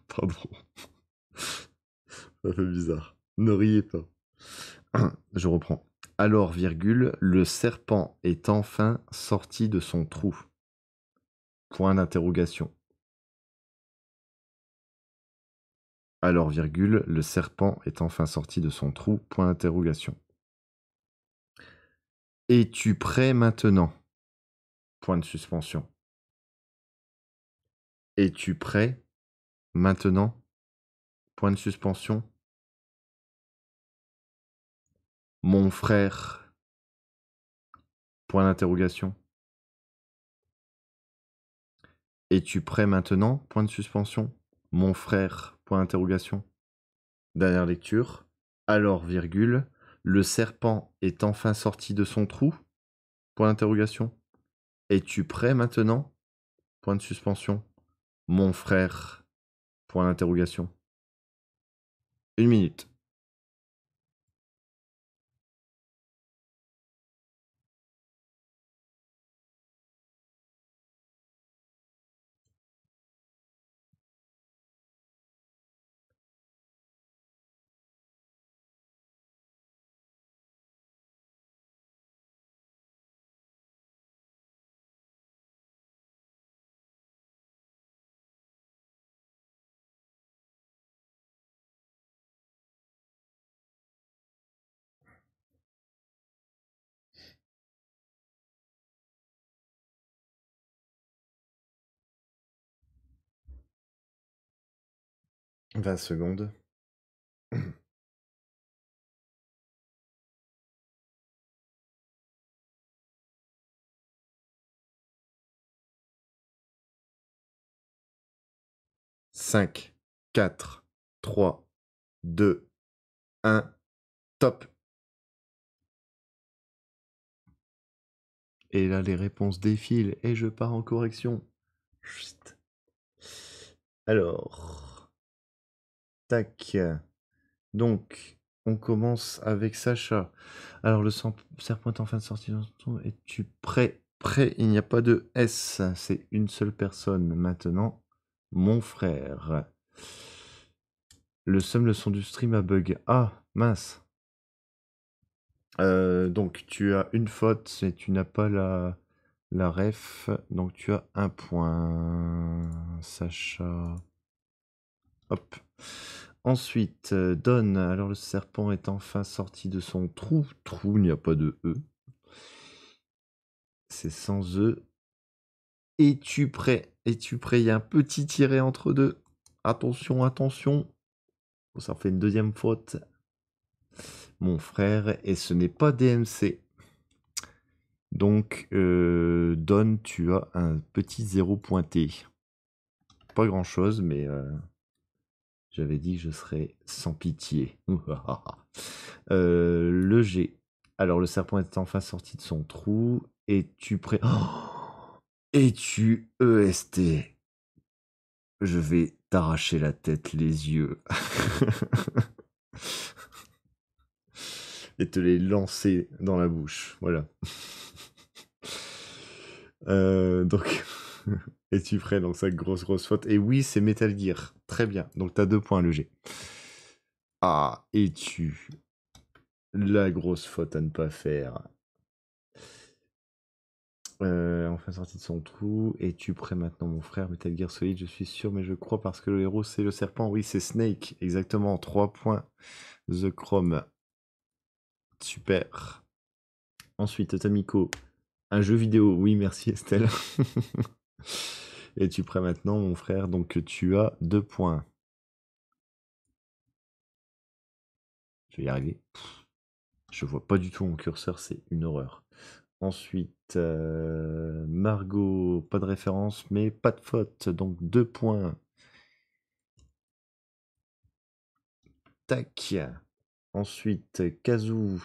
Pardon, ça fait bizarre. Ne riez pas. Je reprends. Alors, virgule, le serpent est enfin sorti de son trou. Point d'interrogation. Alors, virgule, le serpent est enfin sorti de son trou. Point d'interrogation. Es-tu prêt maintenant? point de suspension. Es-tu prêt maintenant? Point de suspension. Mon frère, point d'interrogation. Es-tu prêt maintenant? Point de suspension. Mon frère, point d'interrogation. Dernière lecture. Alors, virgule, le serpent est enfin sorti de son trou? Point d'interrogation. Es-tu prêt maintenant? Point de suspension. Mon frère, point d'interrogation. 1 minute. — 20 secondes. 5, 4, 3, 2, 1, top. Et là, les réponses défilent et je pars en correction. Chut. Alors, tac. Donc, on commence avec Sacha. Alors, le serpent est en fin de sortie. Es-tu prêt? Prêt, il n'y a pas de S, c'est une seule personne. Maintenant, mon frère. Le son du stream a bug. Ah, mince. Donc, tu as une faute et tu n'as pas la ref. Donc, tu as un point, Sacha. Hop. Ensuite, Don. Alors, le serpent est enfin sorti de son trou. Trou, il n'y a pas de E. C'est sans E. Es-tu prêt? Es-tu prêt? Il y a un petit tiré entre deux. Attention, attention. Ça fait une deuxième faute. Mon frère, et ce n'est pas DMC. Donc, Don, tu as un petit 0 pointé. Pas grand-chose, mais j'avais dit que je serais sans pitié. Le G. Alors, le serpent est enfin sorti de son trou. Es-tu prêt? Oh, es-tu EST? Je vais t'arracher la tête, les yeux. Et te les lancer dans la bouche. Voilà. Donc, es-tu prêt? Donc, ça, grosse faute. Et oui, c'est Metal Gear. Très bien. Donc, t'as 2 points, le G. Ah, es-tu la grosse faute à ne pas faire? Enfin sorti de son trou. Es-tu prêt maintenant, mon frère? Metal Gear Solid, je suis sûr, mais je crois parce que le héros, c'est le serpent. Oui, c'est Snake. Exactement. 3 points. The Chrome. Super. Ensuite, Tamiko. Un jeu vidéo. Oui, merci, Estelle. Es-tu prêt maintenant, mon frère? Donc, tu as 2 points. Je vais y arriver. Je vois pas du tout mon curseur, c'est une horreur. Ensuite, Margot, pas de référence, mais pas de faute, donc 2 points. Tac. Ensuite, Kazoo,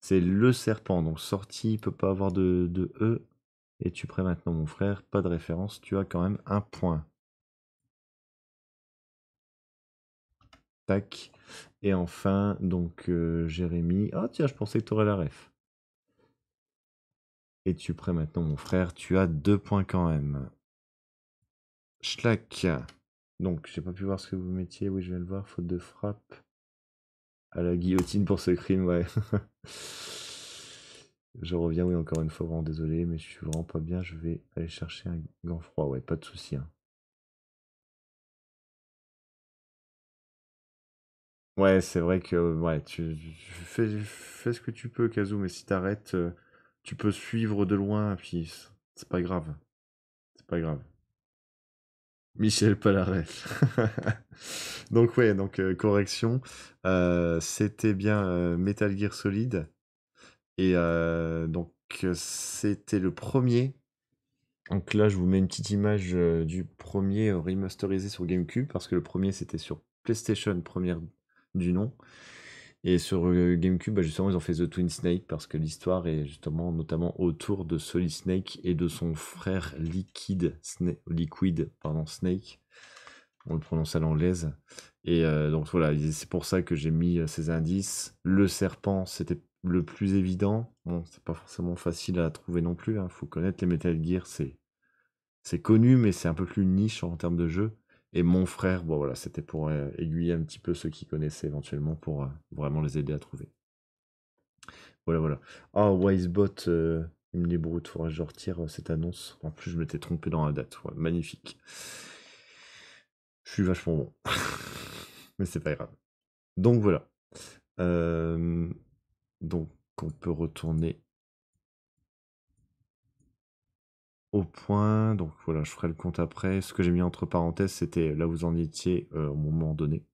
c'est le serpent, donc sorti, il peut pas avoir de E. Es-tu prêt maintenant, mon frère? Pas de référence, tu as quand même 1 point. Tac. Et enfin, donc, Jérémy. Ah tiens, je pensais que tu aurais la ref. Es-tu prêt maintenant, mon frère? Tu as 2 points quand même. Schlack. Donc, j'ai pas pu voir ce que vous mettiez. Oui, je viens de voir. Faute de frappe. À la guillotine pour ce crime, ouais. Je reviens, oui, encore une fois, vraiment désolé, mais je suis vraiment pas bien. Je vais aller chercher un gant froid, ouais, pas de souci, hein. Ouais, c'est vrai que ouais, tu fais ce que tu peux, Kazoo, mais si t'arrêtes, tu peux suivre de loin, puis c'est pas grave. C'est pas grave. Michel Polnareff. Donc ouais, donc correction, c'était bien, Metal Gear Solid et donc c'était le premier. Donc là, je vous mets une petite image, du premier remasterisé sur GameCube parce que le premier c'était sur PlayStation, première du nom et sur, GameCube, bah, justement, ils ont fait The Twin Snake parce que l'histoire est justement notamment autour de Solid Snake et de son frère Liquid, pardon, Snake. On le prononce à l'anglaise. Et donc voilà, c'est pour ça que j'ai mis ces indices. Le serpent, c'était le plus évident. Bon, c'est pas forcément facile à trouver non plus, hein. Faut connaître les Metal Gear, c'est connu, mais c'est un peu plus niche en termes de jeu. Et mon frère, bon voilà, c'était pour aiguiller un petit peu ceux qui connaissaient éventuellement pour vraiment les aider à trouver. Voilà, voilà. Ah, Wisebot, il me débrouille, faudrait que je retire cette annonce. En plus, je m'étais trompé dans la date. Ouais, magnifique. Je suis vachement bon. Mais c'est pas grave. Donc voilà. Euh, donc on peut retourner au point. Donc voilà, je ferai le compte après. Ce que j'ai mis entre parenthèses, c'était là où vous en étiez au moment donné.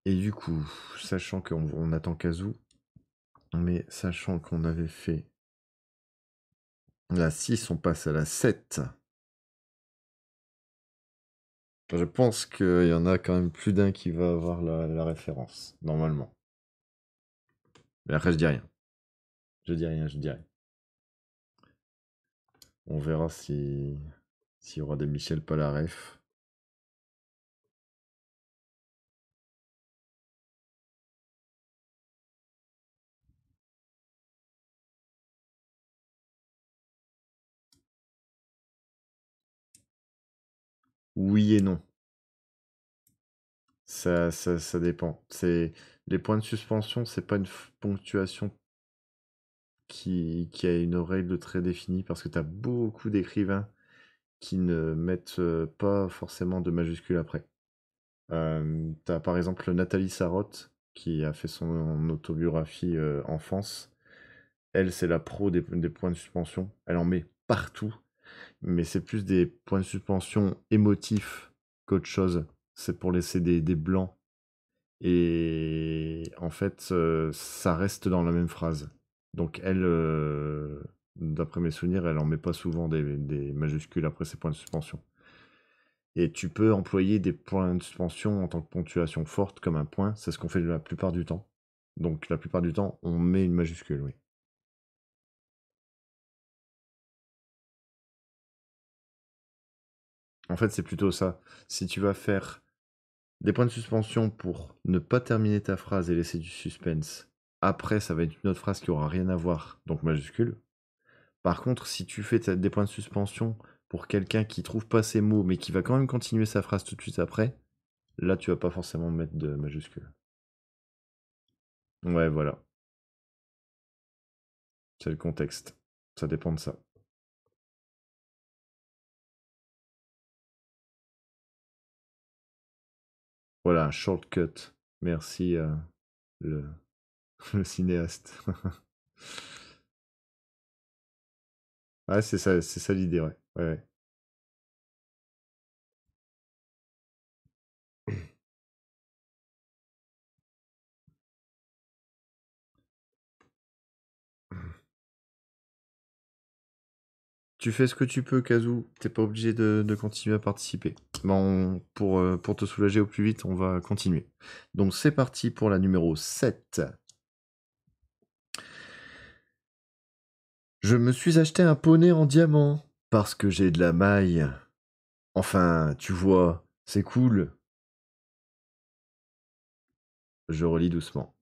Et du coup, sachant qu'on attend Kazoo, mais sachant qu'on avait fait la 6, on passe à la 7. Je pense qu'il y en a quand même plus d'un qui va avoir la référence, normalement. Mais après, je dis rien. Je dis rien, je dis rien. On verra s'il y aura des Michel Palaref. Oui et non. Ça dépend. Les points de suspension, c'est pas une ponctuation qui a une règle très définie parce que tu as beaucoup d'écrivains qui ne mettent pas forcément de majuscules après. Tu as par exemple Nathalie Sarraute qui a fait son autobiographie enfance. Elle, c'est la pro des points de suspension. Elle en met partout, mais c'est plus des points de suspension émotifs qu'autre chose. C'est pour laisser des blancs. Et en fait, ça reste dans la même phrase. Donc elle, d'après mes souvenirs, elle en met pas souvent des majuscules après ses points de suspension. Et tu peux employer des points de suspension en tant que ponctuation forte comme un point, c'est ce qu'on fait la plupart du temps. Donc la plupart du temps, on met une majuscule, oui. En fait, c'est plutôt ça. Si tu vas faire des points de suspension pour ne pas terminer ta phrase et laisser du suspense, après, ça va être une autre phrase qui aura rien à voir, donc majuscule. Par contre, si tu fais des points de suspension pour quelqu'un qui trouve pas ses mots, mais qui va quand même continuer sa phrase tout de suite après, là, tu vas pas forcément mettre de majuscule. Ouais, voilà. C'est le contexte. Ça dépend de ça. Voilà, un shortcut. Merci, le, le cinéaste. Ouais, c'est ça l'idée, ouais. Ouais, ouais. Tu fais ce que tu peux, Kazoo. T'es pas obligé de continuer à participer. Bon, pour te soulager au plus vite, on va continuer. Donc c'est parti pour la numéro 7. Je me suis acheté un poney en diamant parce que j'ai de la maille. Enfin, tu vois, c'est cool. Je relis doucement.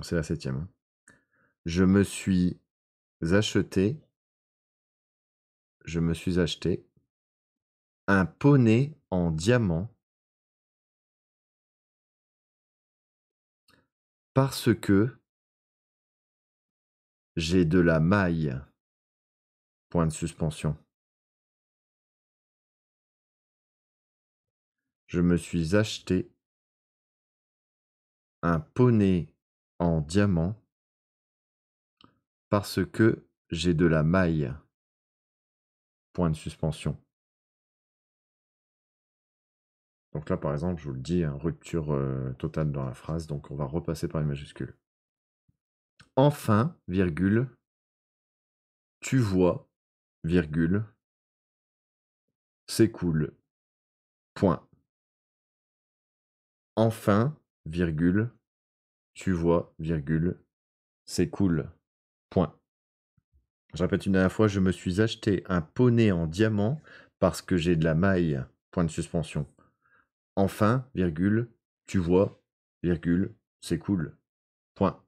C'est la 7e, hein. Je me suis acheté, je me suis acheté un poney en diamant parce que j'ai de la maille. Point de suspension. Je me suis acheté un poney en diamant parce que j'ai de la maille. Point de suspension. Donc là, par exemple, je vous le dis, hein, rupture totale dans la phrase, donc on va repasser par les majuscules. Enfin, virgule, tu vois, virgule, c'est cool. Point. Enfin, virgule, tu vois, virgule, c'est cool. Point. Je répète une dernière fois, je me suis acheté un poney en diamant parce que j'ai de la maille. Point de suspension. Enfin, virgule, tu vois, virgule, c'est cool. Point.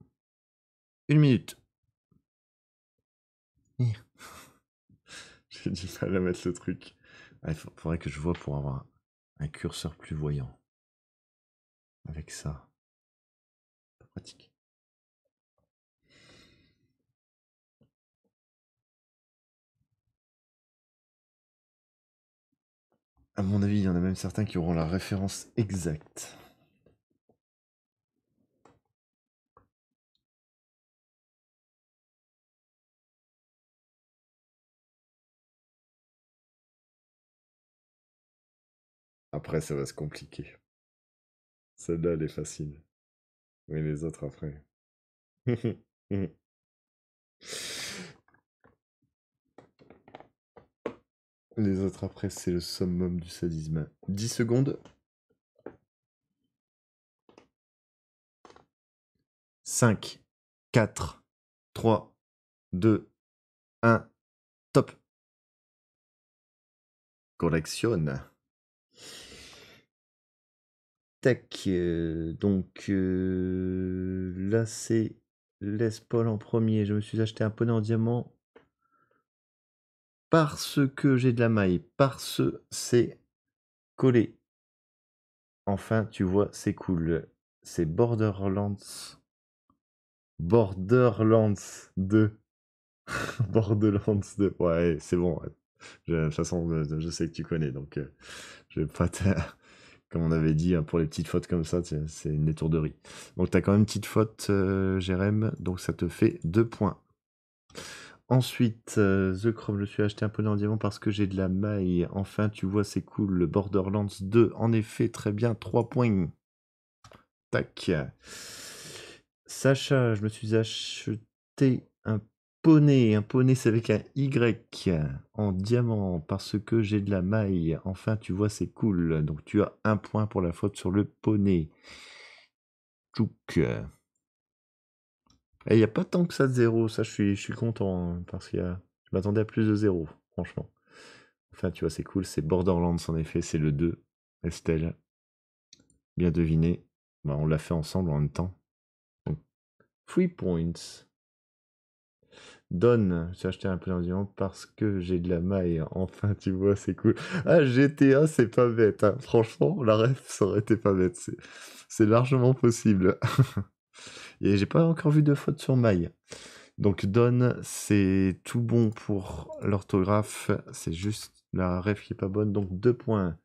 1 minute. J'ai du mal à mettre le truc. Ah, il faudrait que je vois pour avoir un curseur plus voyant. Avec ça. Pas pratique. À mon avis, il y en a même certains qui auront la référence exacte. Après, ça va se compliquer. Celle-là, elle est facile. Mais les autres après. Les autres après, c'est le summum du sadisme. 10 secondes. 5, 4, 3, 2, 1, top. Correction. Tac, donc là c'est Les Paul en premier. Je me suis acheté un poney en diamant parce que j'ai de la maille, parce c'est collé. Enfin, tu vois, c'est cool. C'est Borderlands. Borderlands 2. Borderlands 2. Ouais, c'est bon. Ouais. De toute façon, je sais que tu connais, donc je vais pas te... Comme on avait dit, hein, pour les petites fautes comme ça, c'est une étourderie. Donc tu as quand même une petite faute, Jérém, donc ça te fait 2 points. Ensuite, The Crow, je me suis acheté un poney en diamant parce que j'ai de la maille. Enfin, tu vois, c'est cool. Le Borderlands 2, en effet, très bien, 3 points. Tac. Sacha, je me suis acheté un poney c'est avec un Y en diamant parce que j'ai de la maille. Enfin, tu vois, c'est cool. Donc tu as 1 point pour la faute sur le poney. Tchouk. Et il n'y a pas tant que ça de 0, ça je suis content, hein, parce que je m'attendais à plus de 0, franchement. Enfin, tu vois, c'est cool, c'est Borderlands en effet, c'est le 2. Estelle, bien deviné. Bah, on l'a fait ensemble en même temps. Donc, 3 points. Donne, j'ai acheté un peu en parce que j'ai de la maille. Enfin, tu vois, c'est cool. Ah, GTA, c'est pas bête, hein. Franchement, la ref, ça aurait été pas bête. C'est largement possible. Et j'ai pas encore vu de faute sur maille. Donc Don, c'est tout bon pour l'orthographe. C'est juste la ref qui est pas bonne. Donc 2 points.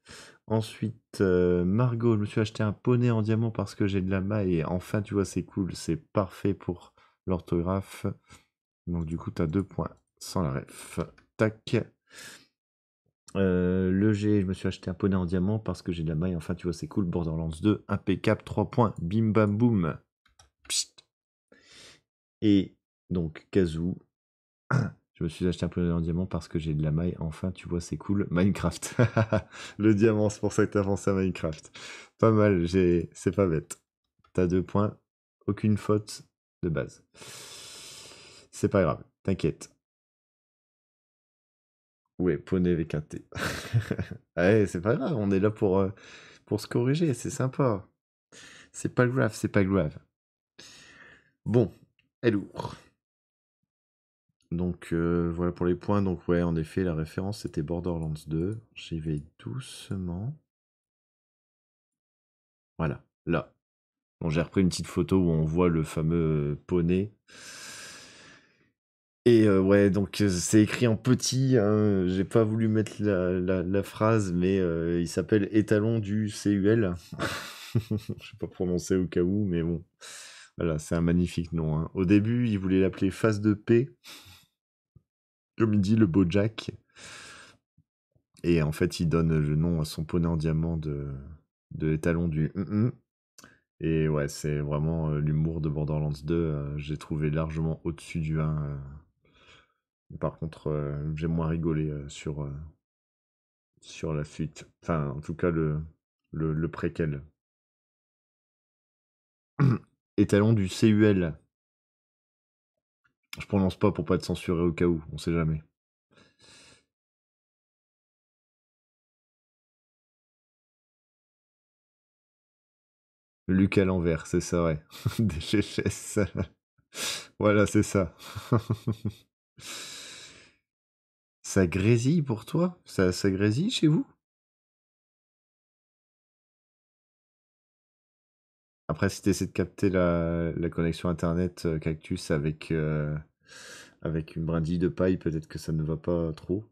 Ensuite, Margot, je me suis acheté un poney en diamant parce que j'ai de la maille. Et enfin, tu vois, c'est cool. C'est parfait pour l'orthographe. Donc du coup, tu as 2 points sans la ref. Tac. Le G, je me suis acheté un poney en diamant parce que j'ai de la maille. Enfin, tu vois, c'est cool. Borderlands 2, impeccable, 3 points. Bim bam boum. Psst. Et donc, Kazoo, je me suis acheté un poney en diamant parce que j'ai de la maille. Enfin, tu vois, c'est cool. Minecraft. Le diamant, c'est pour ça que t'as pensé à Minecraft. Pas mal, c'est pas bête. T'as 2 points. Aucune faute de base. C'est pas grave, t'inquiète. Ouais, poney avec un T. Ouais, c'est pas grave, on est là pour se corriger, c'est sympa. C'est pas grave, c'est pas grave. Bon, lourd. Donc voilà pour les points. Donc ouais, en effet, la référence c'était Borderlands 2. J'y vais doucement. Voilà, là. Bon, j'ai repris une petite photo où on voit le fameux poney. Et ouais, donc c'est écrit en petit, hein, j'ai pas voulu mettre la phrase, mais il s'appelle étalon du CUL. Je sais pas prononcer au cas où, mais bon. Voilà, c'est un magnifique nom, hein. Au début, il voulait l'appeler Face de paix, comme il dit le beau Jack. Et en fait, il donne le nom à son poney en diamant de l'étalon du Et ouais, c'est vraiment l'humour de Borderlands 2. J'ai trouvé largement au-dessus du 1. Par contre, j'ai moins rigolé sur la suite. Enfin, en tout cas, le préquel. Étalon du CUL. Je prononce pas pour pas être censuré au cas où, on sait jamais. Luc à l'envers, c'est ça, ouais. Des chéchesses. Voilà, c'est ça. Ça grésille pour toi? Ça grésille chez vous? Après, si tu essaies de capter la connexion internet Cactus avec une brindille de paille, peut-être que ça ne va pas trop.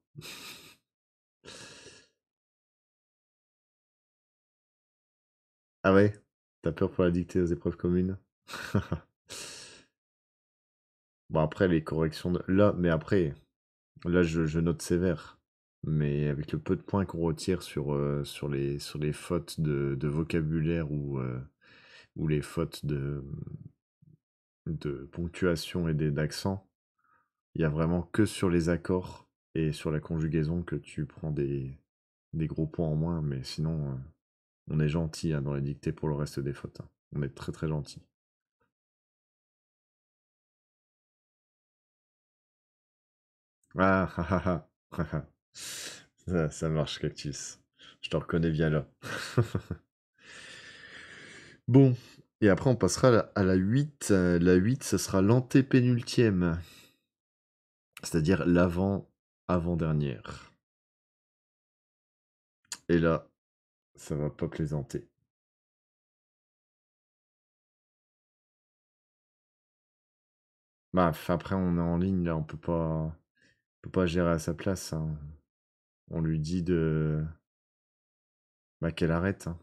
Ah ouais? T'as peur pour la dictée aux épreuves communes? Bon, après, les corrections là, mais après, là, je note sévère. Mais avec le peu de points qu'on retire sur les fautes de vocabulaire ou les fautes de ponctuation et d'accent, il y a vraiment que sur les accords et sur la conjugaison que tu prends des gros points en moins. Mais sinon, on est gentil hein, dans la dictée pour le reste des fautes, hein. On est très très gentil. Ah, ah, ah, ah, ah. Ça marche, Cactus. Je te reconnais bien là. Bon, et après on passera à la 8. La 8, ce sera l'antépénultième, c'est-à-dire l'avant-avant-dernière. Et là, ça va pas plaisanter. Bah, après on est en ligne, là, on peut pas gérer à sa place, hein. On lui dit qu'elle arrête, hein.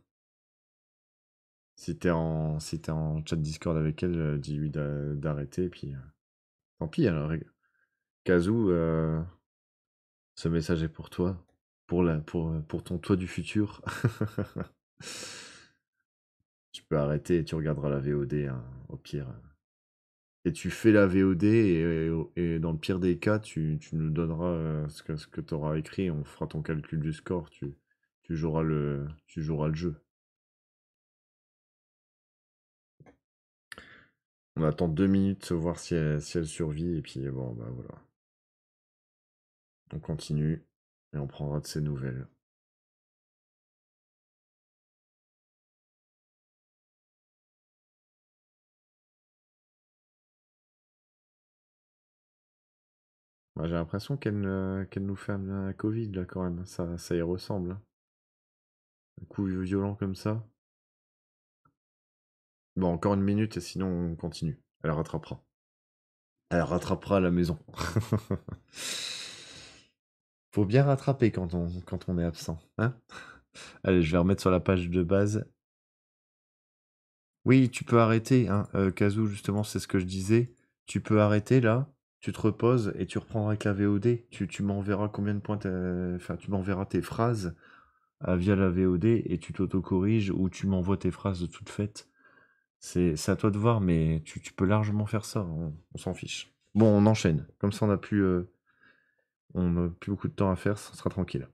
Si t'es en chat Discord avec elle, dis-lui d'arrêter, et puis tant pis, alors, Kazoo, ce message est pour toi, pour ton toi du futur. Tu peux arrêter et tu regarderas la VOD, hein, au pire. Et tu fais la VOD et dans le pire des cas, tu nous donneras ce que tu auras écrit, on fera ton calcul du score, tu joueras le jeu. On attend 2 minutes, voir si elle survit, et puis bon, bah voilà. On continue, et on prendra de ses nouvelles. Bah, j'ai l'impression qu'elle nous fait un Covid, là, quand même. Ça y ressemble, hein. Un coup violent comme ça. Bon, encore 1 minute, et sinon on continue. Elle rattrapera. Elle rattrapera à la maison. Faut bien rattraper quand on est absent, hein? Allez, je vais remettre sur la page de base. Oui, tu peux arrêter, hein, Kazoo, justement, c'est ce que je disais. Tu peux arrêter là, tu te reposes et tu reprendras avec la VOD. Tu m'enverras combien de points enfin, tu m'enverras tes phrases via la VOD et tu t'auto-corriges ou tu m'envoies tes phrases toutes faites. C'est à toi de voir, mais tu peux largement faire ça, on s'en fiche. Bon, on enchaîne. Comme ça, on n'a plus beaucoup de temps à faire, ça sera tranquille.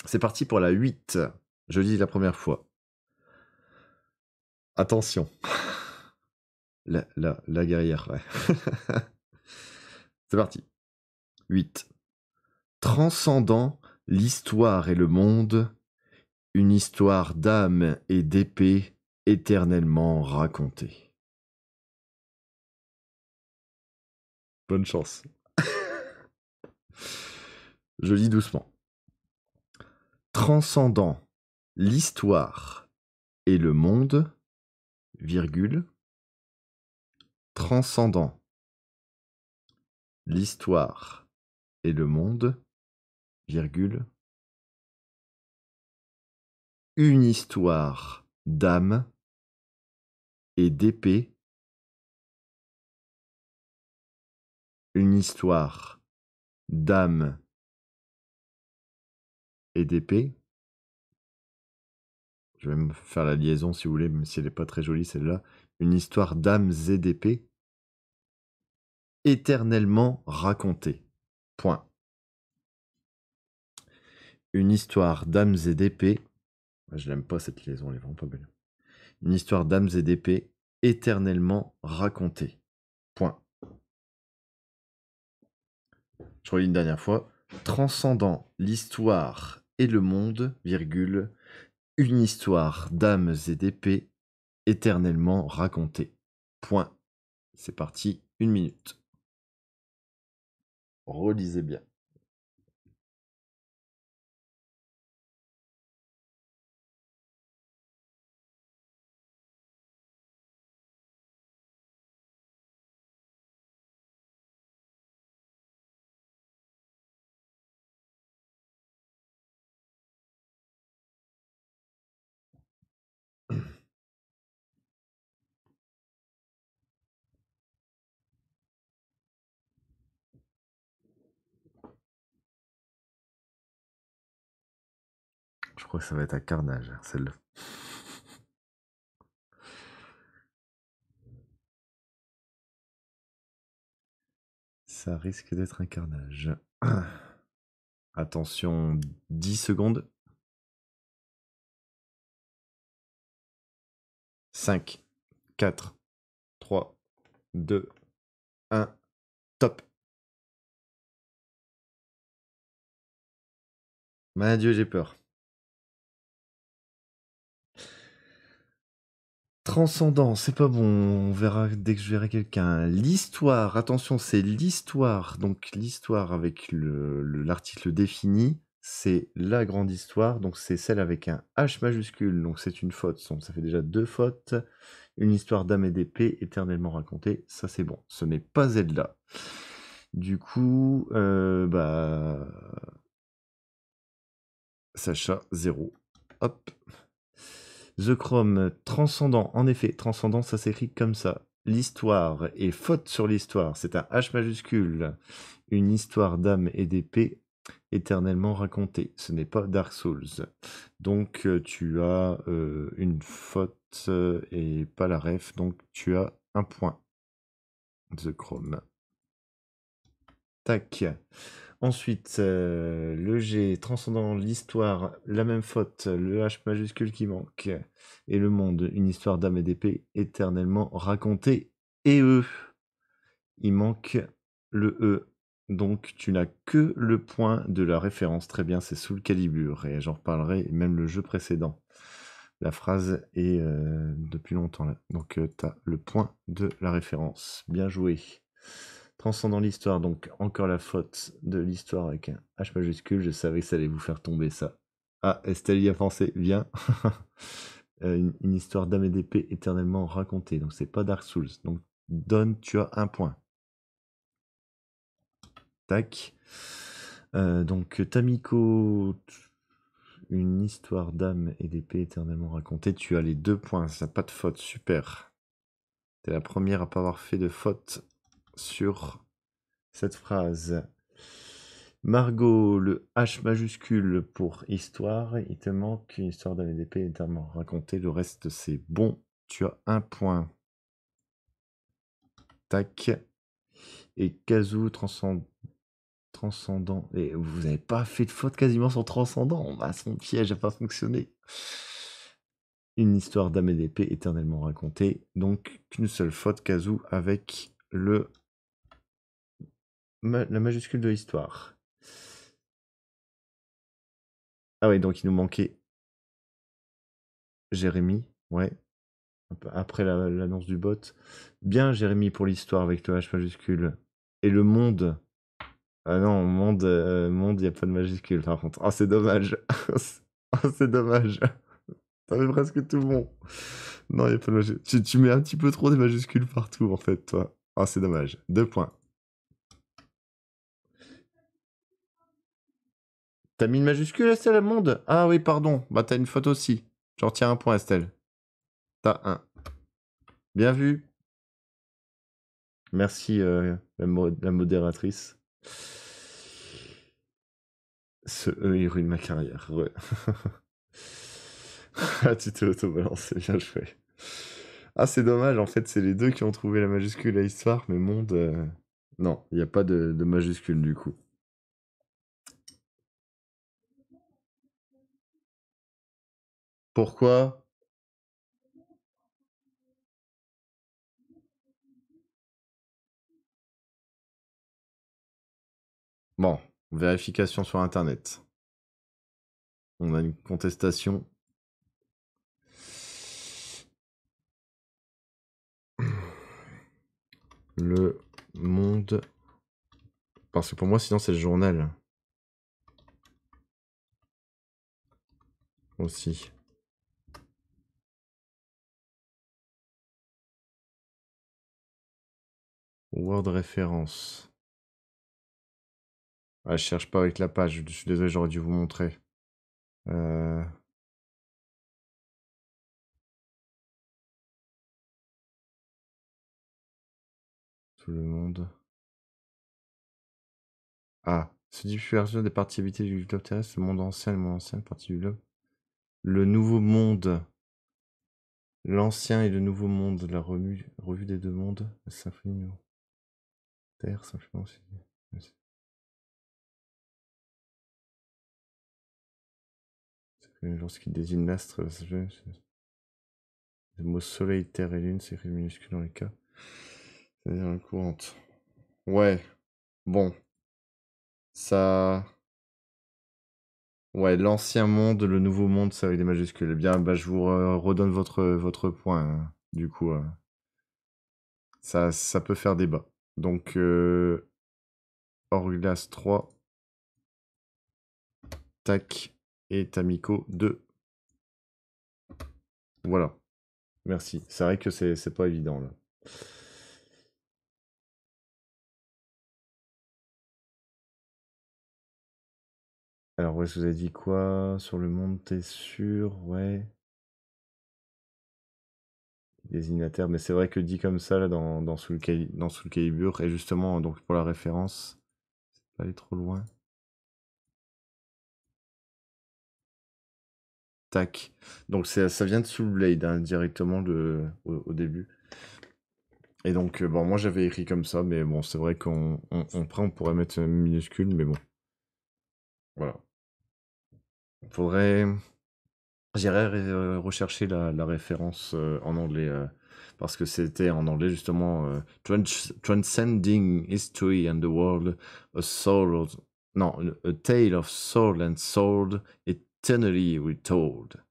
C'est parti pour la 8. Je dis la première fois. Attention. La guerrière, ouais. C'est parti. 8. Transcendant l'histoire et le monde, une histoire d'âme et d'épée éternellement racontée. Bonne chance. Je lis doucement. Transcendant l'histoire et le monde, virgule, transcendant l'histoire et le monde, virgule, une histoire d'âme et d'épée une histoire d'âme et d'épée. Je vais même faire la liaison si vous voulez, même si elle n'est pas très jolie celle-là. Une histoire d'âmes et d'épée éternellement racontée. Point. Une histoire d'âmes et d'épée. Je l'aime pas cette liaison, elle est vraiment pas belle. Une histoire d'âmes et d'épée éternellement racontée. Point. Je relis une dernière fois. Transcendant l'histoire et le monde, virgule, une histoire d'âmes et d'épée éternellement racontée. Point. C'est parti, 1 minute. Relisez bien. Je crois que ça va être un carnage, celle-là. Ça risque d'être un carnage. Attention, 10 secondes. 5, 4, 3, 2, 1, top. Mon Dieu, j'ai peur. Transcendant, c'est pas bon, on verra dès que je verrai quelqu'un. L'histoire, attention, c'est l'histoire. Donc l'histoire avec l'article défini, c'est la grande histoire. Donc c'est celle avec un H majuscule. Donc c'est une faute. Donc ça fait déjà 2 fautes. Une histoire d'âme et d'épée éternellement racontée. Ça c'est bon. Ce n'est pas Zelda. Du coup, Sacha, 0. Hop. The Chrome, transcendant, en effet, transcendant, ça s'écrit comme ça. L'histoire et faute sur l'histoire, c'est un H majuscule. Une histoire d'âme et d'épée éternellement racontée. Ce n'est pas Dark Souls. Donc tu as une faute et pas la ref, donc tu as un point. The Chrome. Tac. Ensuite, le G, transcendant l'histoire, la même faute, le H majuscule qui manque, et le monde, une histoire d'âme et d'épée éternellement racontée, et E. Il manque le E. Donc tu n'as que le point de la référence. Très bien, c'est Soul Calibur, et j'en reparlerai même le jeu précédent. La phrase est depuis longtemps là. Donc tu as le point de la référence. Bien joué. Transcendant l'histoire, donc encore la faute de l'histoire avec un H majuscule. Je savais que ça allait vous faire tomber ça. Ah, Estelle y a pensé, viens. Une histoire d'âme et d'épée éternellement racontée. Donc c'est pas Dark Souls. Donc donne, tu as un point. Tac. Donc Tamiko, une histoire d'âme et d'épée éternellement racontée. Tu as les 2 points, ça n'a pas de faute, super. T'es la première à pas avoir fait de faute sur cette phrase. Margot, le H majuscule pour histoire. Il te manque une histoire d'âme et d'épée éternellement racontée. Le reste, c'est bon. Tu as un point. Tac. Et Kazoo, transcendant. Et vous n'avez pas fait de faute quasiment sur transcendant. Bah, son piège n'a pas fonctionné. Une histoire d'âme et d'épée éternellement racontée. Donc, qu'une seule faute, Kazoo, avec la majuscule de l'histoire. Ah ouais, donc il nous manquait Jérémy, ouais. Après l'annonce du bot. Bien Jérémy pour l'histoire avec le H majuscule. Et le monde. Ah non, monde, il n'y a pas de majuscule par contre. Ah, c'est dommage. Ah, c'est dommage. T'avais presque tout bon. Non, il n'y a pas de majuscule. Tu mets un petit peu trop des majuscules partout en fait, toi. Ah, c'est dommage. 2 points. T'as mis une majuscule, Estelle, monde? Ah oui, pardon. Bah, t'as une faute aussi. J'en retiens un point, Estelle. T'as un. Bien vu. Merci, la modératrice. Ce E il ruine ma carrière, ouais. Ah, tu t'es auto-balancé, bien joué. Ah, c'est dommage, en fait, c'est les 2 qui ont trouvé la majuscule à histoire, mais monde, non, il y a pas de majuscule, du coup. Pourquoi? Bon, vérification sur internet. On a une contestation. Le monde... Parce que pour moi, sinon, c'est le journal. Aussi. Word référence. Ah, je cherche pas avec la page, je suis désolé, j'aurais dû vous montrer. Euh... Tout le monde. Ah, se diffusion des parties habitées du globe terrestre, le monde ancien, partie du globe. Le nouveau monde. L'ancien et le nouveau monde, la revue des deux mondes, la symphonie de Terre, simplement. Lorsqu'il désigne l'astre, le mot soleil, terre et lune, c'est écrit minuscule dans les cas. C'est-à-dire la courante. Ouais, bon. Ça. Ouais, l'ancien monde, le nouveau monde, c'est avec des majuscules. Eh bien, bah, je vous redonne votre point, hein. Du coup, ça peut faire débat. Donc, Orglas 3, tac, et Tamiko 2. Voilà, merci. C'est vrai que c'est pas évident, là. Alors, ouais, vous avez dit quoi? Sur le monde, t'es sûr? Ouais. Désignataire, mais c'est vrai que dit comme ça, là, dans Soul Calibur, et justement, donc pour la référence, pas aller trop loin. Tac. Donc ça vient de Soul Blade, hein, directement au début. Et donc, bon, moi j'avais écrit comme ça, mais bon, c'est vrai on pourrait mettre minuscule, mais bon, voilà. Faudrait... J'irais rechercher la référence en anglais, parce que c'était en anglais justement Transcending History and the World, a soul, non, a tale of soul and sword, eternally retold.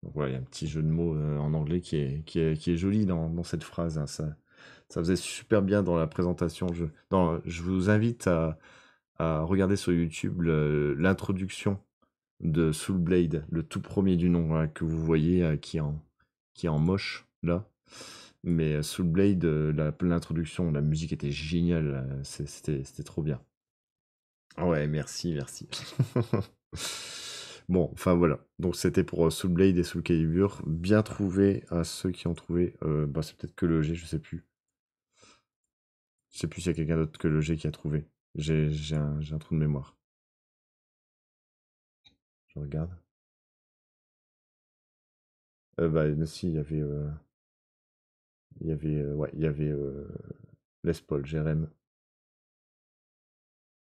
Donc voilà, il y a un petit jeu de mots en anglais qui est joli dans cette phrase, hein. Ça faisait super bien dans la présentation. Je vous invite à regarder sur YouTube l'introduction de Soul Blade, le tout premier du nom, voilà, que vous voyez, qui est en moche là. Mais Soul Blade, l'introduction, la musique était géniale, c'était trop bien. Ouais, merci, merci. Bon, enfin voilà. Donc c'était pour Soul Blade et Soul Calibur. Bien trouvé à ceux qui ont trouvé. Bah, c'est peut-être que le G, je sais plus. Je sais plus s'il y a quelqu'un d'autre que le G qui a trouvé. J'ai un trou de mémoire. Je regarde. Bah, si, ouais, il y avait Les Paul, Jérém.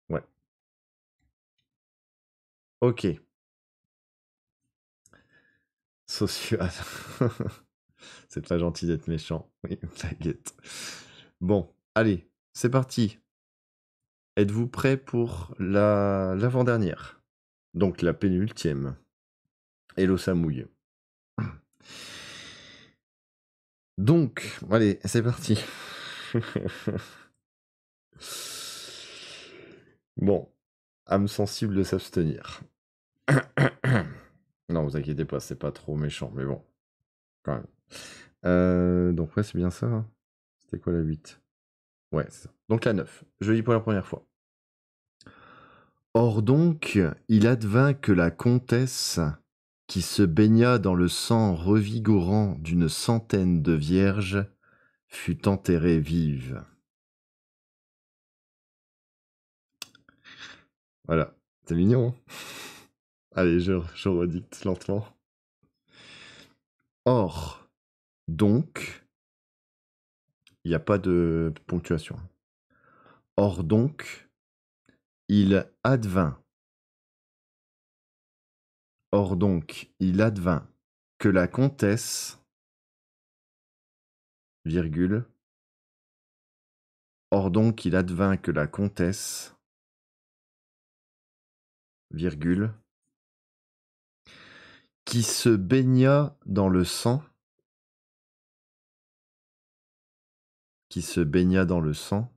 Ouais. Ok. Sociable. C'est pas gentil d'être méchant. Oui, t'inquiète. Bon, allez, c'est parti. Êtes-vous prêts pour l'avant-dernière? Donc la pénultième. Hello Samouille. Donc, allez, c'est parti. Bon, âme sensible de s'abstenir. Non, vous inquiétez pas, c'est pas trop méchant, mais bon, quand même. Donc ouais, c'est bien ça, hein. C'était quoi la 8? Ouais, c'est ça. Donc la 9. Je lis pour la première fois. Or donc, il advint que la comtesse, qui se baigna dans le sang revigorant d'une centaine de vierges, fut enterrée vive. Voilà. C'est mignon, hein. Allez, je redicte lentement. Or, donc, il n'y a pas de ponctuation. Or donc, il advint. Or donc, il advint que la comtesse, virgule. Or donc, il advint que la comtesse, virgule, qui se baigna dans le sang, qui se baigna dans le sang.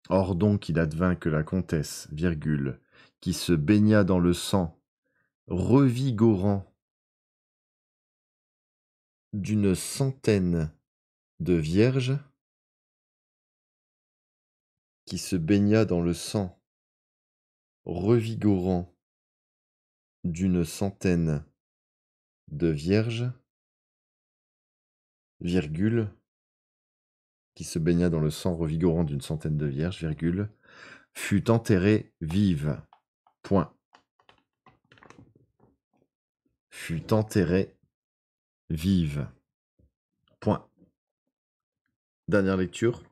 Or donc, il advint que la comtesse, virgule, qui se baigna dans le sang, revigorant d'une centaine de vierges, qui se baigna dans le sang, revigorant d'une centaine de vierges, virgule, qui se baigna dans le sang revigorant d'une centaine de vierges, virgule, fut enterrée vive. Point. Fut enterrée vive. Point. Dernière lecture.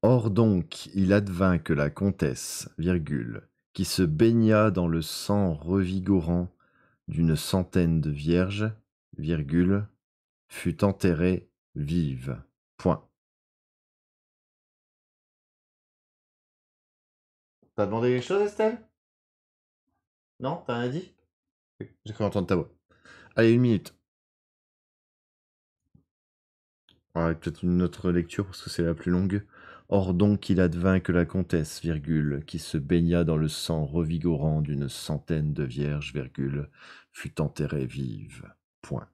Or donc, il advint que la comtesse, virgule, qui se baigna dans le sang revigorant d'une centaine de vierges, virgule, fut enterrée vive. Point. T'as demandé quelque chose, Estelle? Non, t'as rien dit? J'ai cru entendre ta voix. Allez, 1 minute. Avec peut-être une autre lecture parce que c'est la plus longue. Or donc il advint que la comtesse, virgule, qui se baigna dans le sang revigorant d'une centaine de vierges, virgule, fut enterrée vive. Point.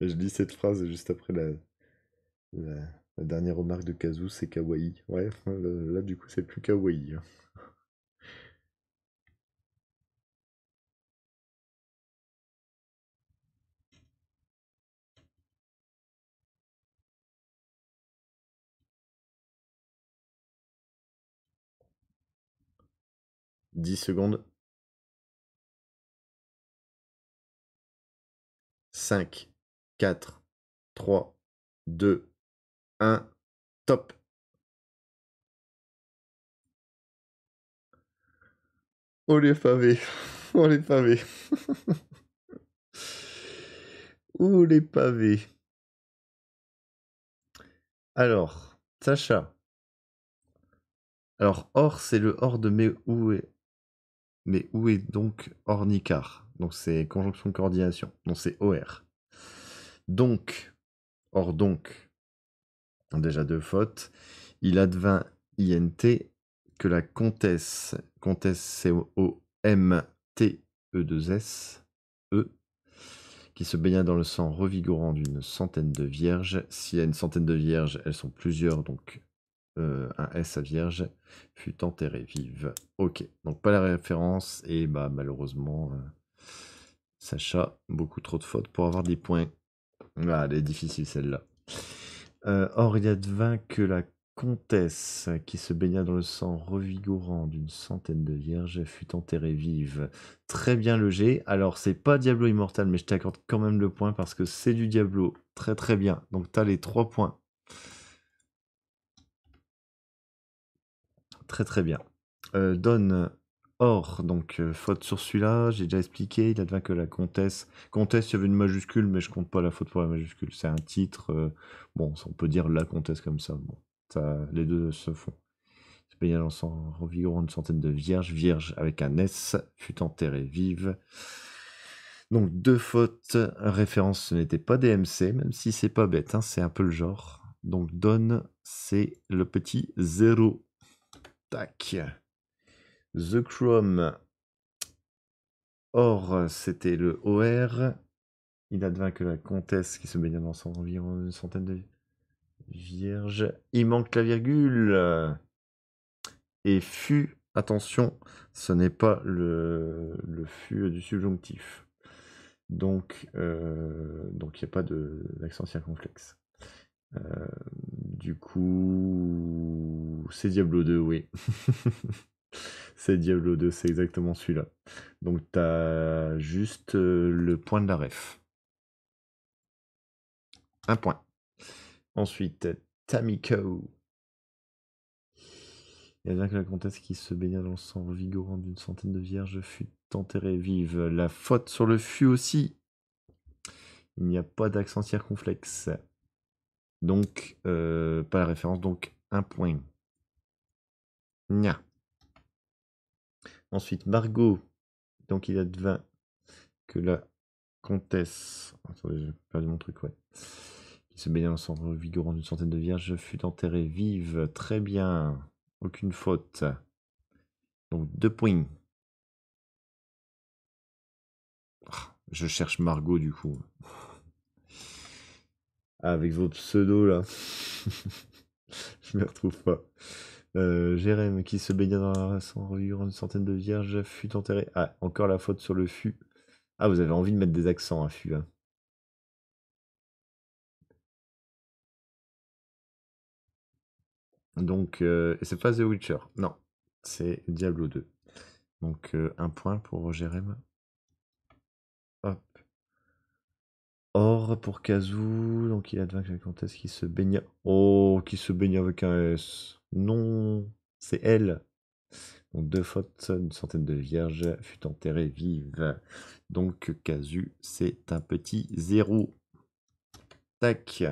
Je lis cette phrase juste après la dernière remarque de Kazu, c'est kawaii. Ouais, là du coup c'est plus kawaii. 10 secondes. 5, 4, 3, 2, 1, top. Oh les pavés. Oh les pavés. Oh les pavés. Alors, Sacha. Alors, or, c'est le or de mais où est donc ornicar? Donc, c'est conjonction de coordination. Donc, c'est OR. Donc, or donc, déjà 2 fautes. Il advint INT que la comtesse, COMTE2S, E, qui se baigna dans le sang revigorant d'une centaine de vierges. S'il y a une centaine de vierges, elles sont plusieurs, donc un S à vierge, fut enterrée vive. Ok, donc pas la référence, et bah malheureusement, Sacha, beaucoup trop de fautes pour avoir des points. Ah, elle est difficile celle-là. Or, il advint que la comtesse, qui se baigna dans le sang revigorant d'une centaine de vierges, fut enterrée vive. Très bien le G. Alors, c'est pas Diablo Immortal, mais je t'accorde quand même le point parce que c'est du Diablo. Très très bien. Donc, t'as les 3 points. Très très bien. Donne or, donc faute sur celui-là, j'ai déjà expliqué, il advint que la comtesse. Comtesse, il y avait une majuscule, mais je compte pas la faute pour la majuscule. C'est un titre. Bon, on peut dire la comtesse comme ça. Bon, les deux se font. Se baignait dans le sang revigorant une centaine de vierges. Vierge avec un S, fut enterrée vive. Donc 2 fautes. Référence, ce n'était pas DMC, même si c'est pas bête, hein, c'est un peu le genre. Donc donne, c'est le petit 0. Tac. The Chrome. Or, c'était le OR. Il advint que la comtesse qui se baignait dans son environ une centaine de vierges. Il manque la virgule. Et fut attention, ce n'est pas le fût du subjonctif. Donc, il n'y a pas d'accent circonflexe. Du coup, c'est Diablo 2, oui. C'est Diablo 2, c'est exactement celui-là. Donc, tu as juste le point de la ref. Un point. Ensuite, Tamiko. Il y a bien que la comtesse qui se baigna dans le sang vigorant d'une centaine de vierges fut enterrée vive. La faute sur le fût aussi. Il n'y a pas d'accent circonflexe. Donc, pas la référence, donc un point. Nya. Ensuite, Margot. Donc, il advint que la comtesse. Attendez, j'ai perdu mon truc, ouais. Qui se baignait dans le sang vigorant d'une centaine de vierges fut enterrée vive. Très bien. Aucune faute. Donc, 2 points. Ah, je cherche Margot, du coup. Ah, avec vos pseudos, là. Je me retrouve pas. Jérém, qui se baigna dans la sang vigorant d'une centaine de vierges, fut enterré. Ah, encore la faute sur le fût. Ah, vous avez envie de mettre des accents à fût, hein. Donc, et c'est pas The Witcher. Non, c'est Diablo 2. Donc, un point pour Jérém. Hop. Or pour Kazoo. Donc, il advint que la comtesse qui se baigna. Oh, qui se baigna avec un S. Non, c'est elle. Donc, 2 fautes, une centaine de vierges fut enterrée vive. Donc, Casu, c'est un petit 0. Tac.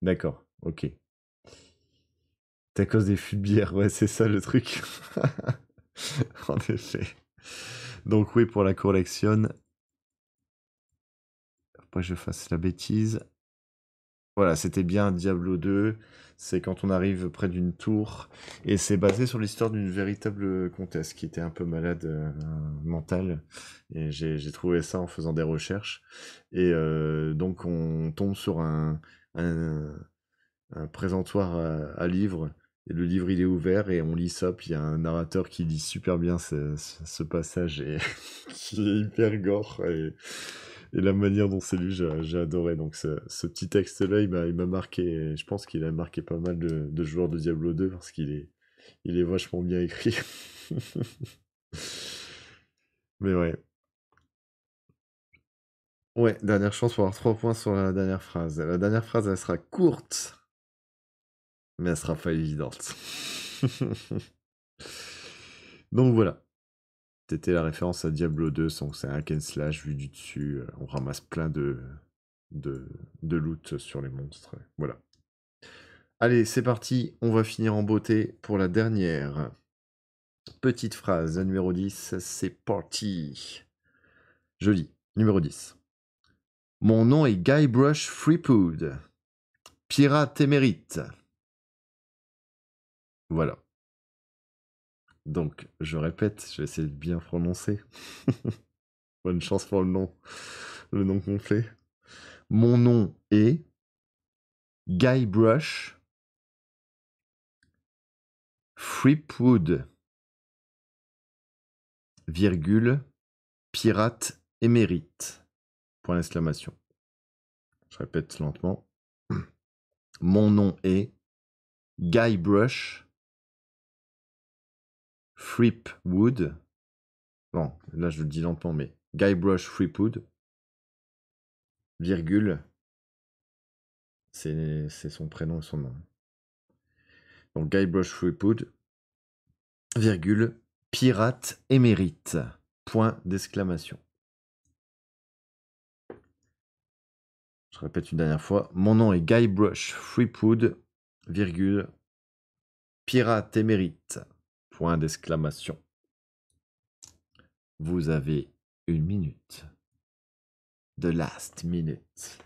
D'accord, ok. C'est à cause des fûts de bière, ouais, c'est ça le truc. En effet. Donc, oui, pour la correction. Faut pas que je fasse la bêtise. Voilà, c'était bien Diablo 2. C'est quand on arrive près d'une tour. Et c'est basé sur l'histoire d'une véritable comtesse qui était un peu malade mentale. Et j'ai trouvé ça en faisant des recherches. Et donc on tombe sur un, un présentoir à livres. Et le livre, il est ouvert et on lit ça. Puis il y a un narrateur qui lit super bien ce passage et qui est hyper gore. Et la manière dont c'est lu, j'ai adoré. Donc ce petit texte-là, il m'a marqué. Et je pense qu'il a marqué pas mal de joueurs de Diablo 2 parce il est vachement bien écrit. Mais ouais. Ouais, dernière chance pour avoir 3 points sur la dernière phrase. La dernière phrase, elle sera courte, mais elle sera pas évidente. Donc voilà. C'était la référence à Diablo 2, donc c'est un hack and slash vu du dessus. On ramasse plein de, de loot sur les monstres. Voilà. Allez, c'est parti. On va finir en beauté pour la dernière. Petite phrase, numéro 10, c'est parti. Joli. Numéro 10. Mon nom est Guybrush Threepwood. Pirate émérite. Voilà. Donc, je répète, je vais essayer de bien prononcer. Bonne chance pour le nom complet. Mon nom est Guybrush Threepwood, virgule, pirate émérite. Point d'exclamation. Je répète lentement. Mon nom est Guybrush Threepwood. Bon, là je le dis lentement, mais Guybrush Threepwood, virgule, c'est son prénom et son nom. Donc Guybrush Threepwood, virgule, pirate émérite. Point d'exclamation. Je répète une dernière fois. Mon nom est Guybrush Threepwood, virgule, pirate émérite. Point d'exclamation. Vous avez 1 minute. The last minute.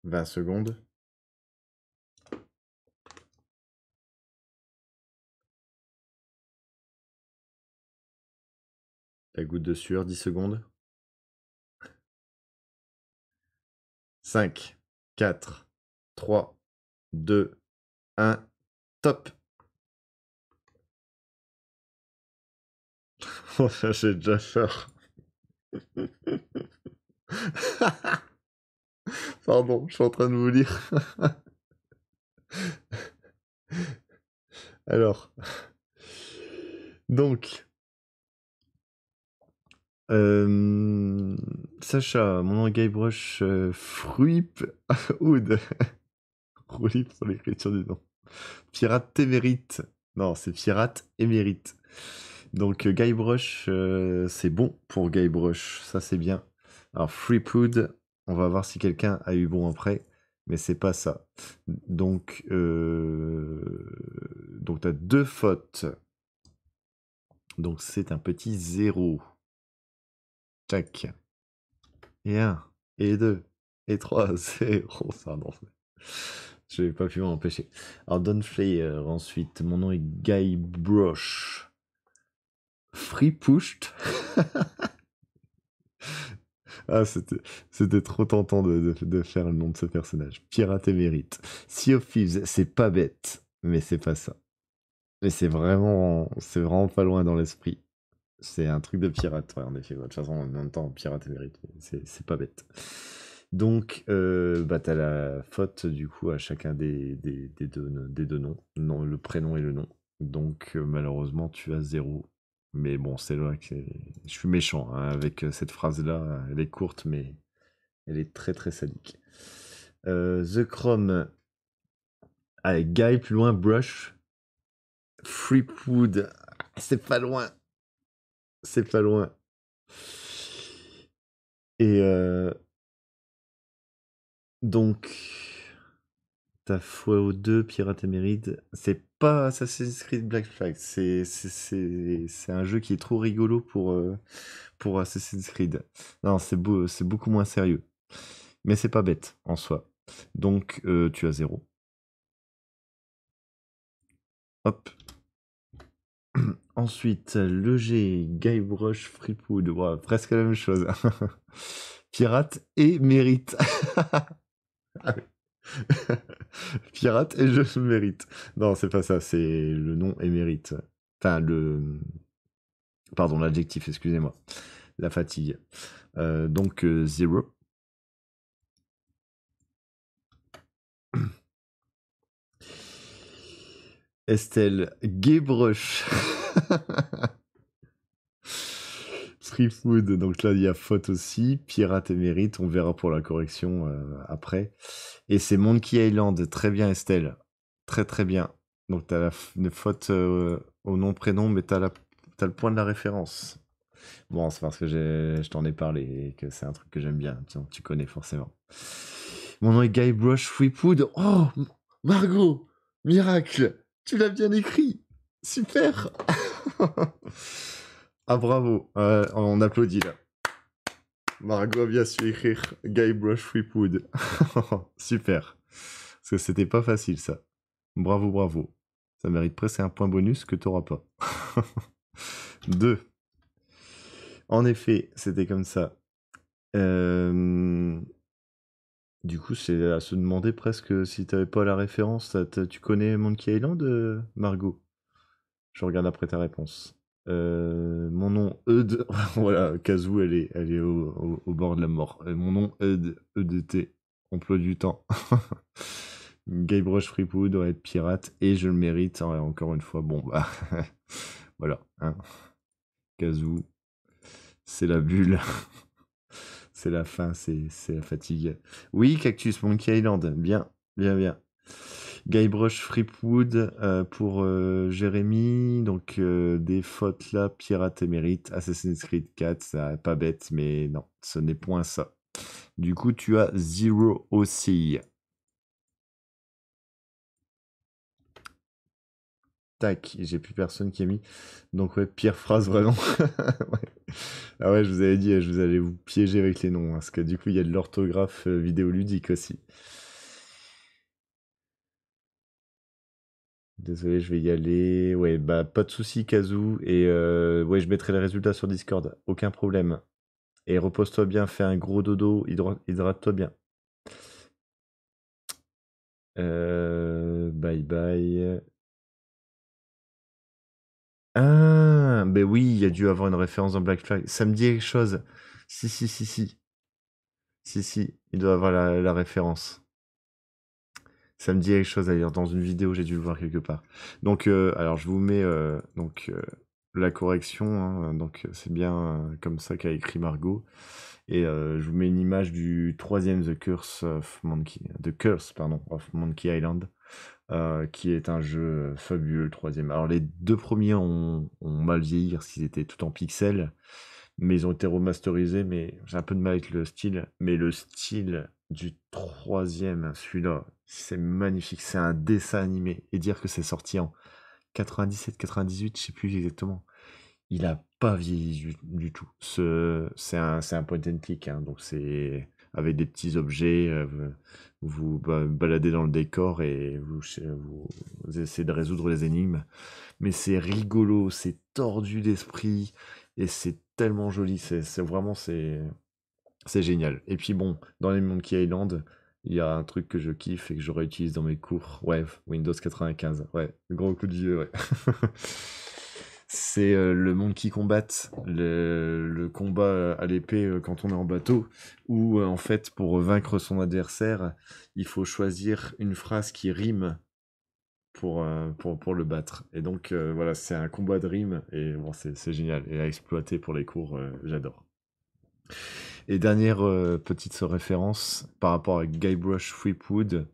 20 secondes. La goutte de sueur, 10 secondes. 5, 4, 3, 2, 1, top. Oh, ça, j'ai déjà peur. Pardon, je suis en train de vous lire. Alors, donc, Sacha, mon nom est Guybrush Fruip Hood. Rouli pour l'écriture du nom. Pirate émérite. Non, c'est pirate émérite. Donc Guybrush, c'est bon pour Guybrush, ça c'est bien. Alors Freepood, on va voir si quelqu'un a eu bon après, mais c'est pas ça. Donc t'as 2 fautes. Donc c'est un petit 0. Tac. Et 1, et 2, et 3, 0. Pardon. Je n'ai pas pu m'en empêcher. Alors Don Flair, ensuite, mon nom est Guybrush. Free Pushed. Ah, c'était trop tentant de faire le nom de ce personnage. Pirate émérite. Sea of Thieves, c'est pas bête, mais c'est pas ça. Mais c'est vraiment pas loin dans l'esprit. C'est un truc de pirate, ouais, en effet. De toute façon, en même temps, pirate émérite, c'est pas bête. Donc, bah, t'as la faute, du coup, à chacun des deux noms. Non, le prénom et le nom. Donc, malheureusement, tu as 0. Mais bon, c'est là que je suis méchant hein, avec cette phrase-là. Elle est courte, mais elle est très très sadique. The Chrome. Allez, Guy, plus loin, Brush. Freepood. C'est pas loin. C'est pas loin. Et donc, ta foi aux 2, Pirate Émérite, c'est pas Assassin's Creed Black Flag. C'est un jeu qui est trop rigolo pour Assassin's Creed. Non, c'est beaucoup moins sérieux. Mais c'est pas bête en soi. Donc, tu as 0. Hop. Ensuite, le G, Guybrush Freepood. Ouais, presque la même chose. Pirate et mérite. Pirate et je mérite. Non, c'est pas ça, c'est le nom et mérite. Enfin, Pardon, l'adjectif, excusez-moi. La fatigue. Donc, 0. Estelle, Guybrush. Free Food, donc là il y a faute aussi. Pirate émérite, on verra pour la correction après. Et c'est Monkey Island, très bien Estelle. Très très bien. Donc t'as une faute au nom-prénom, mais t'as le point de la référence. Bon, c'est parce que je t'en ai parlé et que c'est un truc que j'aime bien. Tu connais forcément. Mon nom est Guybrush Threepwood. Oh, Margot, miracle, tu l'as bien écrit. Super. Ah bravo, on applaudit là. Margot a bien su écrire Guybrush Threepwood. Super. Parce que c'était pas facile ça. Bravo, bravo. Ça mérite presque un point bonus que t'auras pas. 2. En effet, c'était comme ça. Du coup, c'est à se demander presque si t'avais pas la référence. Tu connais Monkey Island, Margot? Je regarde après ta réponse. Mon nom Eud, voilà, Kazoo, elle est au bord de la mort. Mon nom Eud, EDT, emploi du temps. Guybrush Threepwood doit être pirate et je le mérite. Hein, encore une fois, bon bah voilà. Hein. Kazoo, c'est la bulle. C'est la fin, c'est la fatigue. Oui, Cactus, Monkey Island, bien, bien, bien. Guybrush Threepwood pour Jérémy, donc des fautes là, pirate émérite, Assassin's Creed 4, ça pas bête, mais non, ce n'est point ça. Du coup, tu as 0 aussi. tac, et j'ai plus personne qui a mis. Donc ouais, pire phrase vraiment. Ouais. Ah ouais, je vous avais dit, je vous allais vous piéger avec les noms, hein, parce que du coup, il y a de l'orthographe vidéoludique aussi. Désolé, je vais y aller. Ouais, bah pas de souci, Kazoo. Et ouais, je mettrai les résultats sur Discord. Aucun problème. Et repose-toi bien, fais un gros dodo, hydrate-toi bien. Bye bye. Ah, ben oui, il y a dû avoir une référence dans Black Flag. Ça me dit quelque chose. Si, si, si, si. Si, si, il doit avoir la référence. Ça me dit quelque chose d'ailleurs. Dans une vidéo, j'ai dû le voir quelque part. Donc, alors, je vous mets la correction, hein. Donc, c'est bien comme ça qu'a écrit Margot. Et je vous mets une image du troisième The Curse, pardon, of Monkey Island. Qui est un jeu fabuleux, le troisième. Alors les deux premiers ont mal vieilli parce qu'ils étaient tout en pixels, mais ils ont été remasterisés, mais j'ai un peu de mal avec le style. Mais le style du troisième, celui-là, c'est magnifique, c'est un dessin animé. Et dire que c'est sorti en 97-98, je sais plus exactement. Il a pas vieilli du tout. C'est un point and click, hein, donc c'est avec des petits objets, vous baladez dans le décor et vous essayez de résoudre les énigmes. Mais c'est rigolo, c'est tordu d'esprit et c'est tellement joli. C'est vraiment c'est génial. Et puis bon, dans les Monkey Island, il y a un truc que je kiffe et que je réutilise dans mes cours. Ouais, Windows 95. Ouais, le gros coup de vieux, ouais. C'est le Monkey Combat, le combat à l'épée quand on est en bateau, où en fait, pour vaincre son adversaire, il faut choisir une phrase qui rime pour le battre. Et donc, voilà, c'est un combat de rime, et bon, c'est génial. Et à exploiter pour les cours, j'adore. Et dernière petite référence par rapport à Guybrush Threepwood.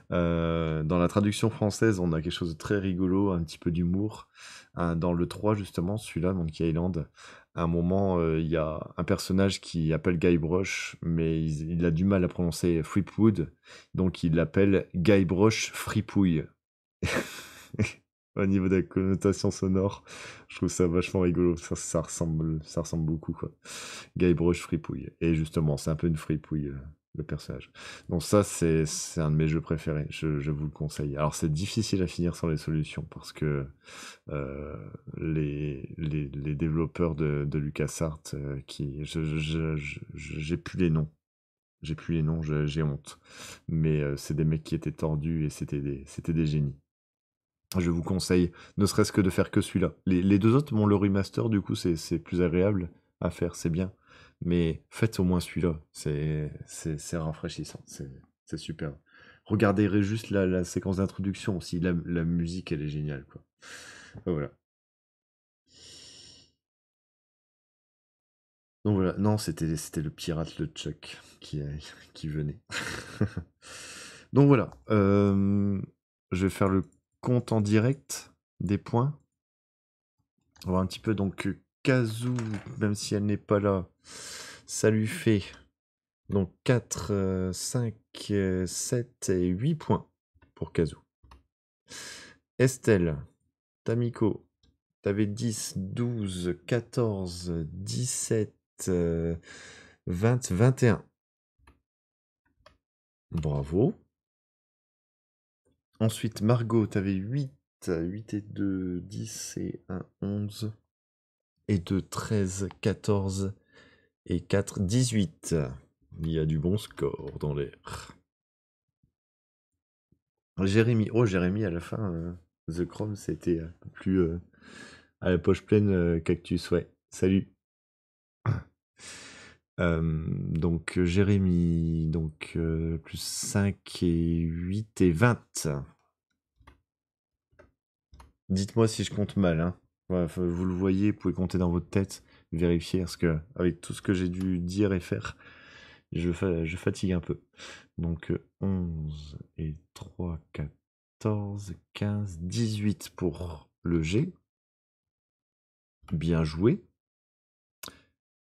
Dans la traduction française, on a quelque chose de très rigolo, un petit peu d'humour. Dans le 3, justement, celui-là, Monkey Island, à un moment, il y a un personnage qui appelle Guybrush, mais il a du mal à prononcer Threepwood, donc il l'appelle Guybrush Fripouille. Au niveau de la connotation sonore, je trouve ça vachement rigolo. Ça ressemble beaucoup, quoi. Guybrush fripouille. Et justement, c'est un peu une fripouille, le personnage. Donc ça, c'est un de mes jeux préférés. Je vous le conseille. Alors, c'est difficile à finir sans les solutions parce que euh, les développeurs de LucasArts, j'ai plus les noms. J'ai plus les noms, j'ai honte. Mais c'est des mecs qui étaient tordus et c'était des génies. Je vous conseille, ne serait-ce que de faire que celui-là. Les deux autres, bon, le remaster, du coup, c'est plus agréable à faire, c'est bien. Mais faites au moins celui-là. C'est rafraîchissant. C'est super. Regardez juste la séquence d'introduction aussi. La musique, elle est géniale, quoi. Voilà. Donc voilà. Non, c'était le pirate, le Chuck, qui venait. Donc voilà. Je vais faire le compte en direct des points. On va voir un petit peu donc Kazoo, même si elle n'est pas là, ça lui fait donc 4, 5, 7 et 8 points pour Kazoo. Estelle, Tamiko, t'avais 10, 12, 14, 17, 20, 21. Bravo. Ensuite, Margot, t'avais 8, 8 et 2, 10 et 1, 11. Et 2, 13, 14 et 4, 18. Il y a du bon score dans l'air. Jérémy. Oh, Jérémy, à la fin, The Chrome, c'était un peu plus à la poche pleine, Cactus, ouais. Salut. Donc, Jérémy, donc, plus 5 et 8 et 20. Dites-moi si je compte mal, hein. Ouais, vous le voyez, vous pouvez compter dans votre tête, vérifier, parce que avec tout ce que j'ai dû dire et faire, je fatigue un peu. Donc 11 et 3, 14, 15, 18 pour le G. Bien joué.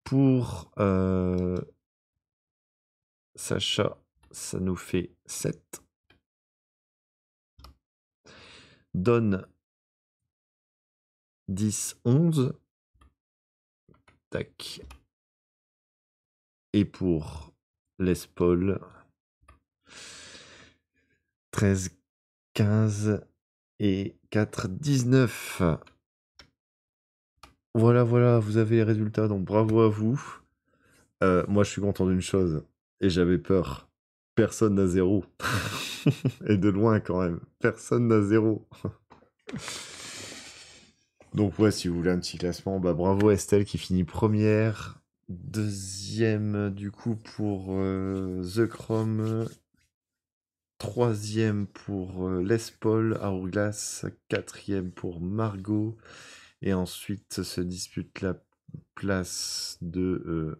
Pour Sacha, ça nous fait 7. Don, 10, 11. Tac. Et pour Les Paul, 13, 15 et 4, 19. Voilà, voilà, vous avez les résultats, donc bravo à vous. Moi, je suis content d'une chose, et j'avais peur. Personne n'a 0. Et de loin quand même. Personne n'a 0. Donc ouais, si vous voulez un petit classement, bah bravo Estelle qui finit première. Deuxième du coup pour The Chrome. Troisième pour Les Paul Hourglass. Quatrième pour Margot. Et ensuite se dispute la place de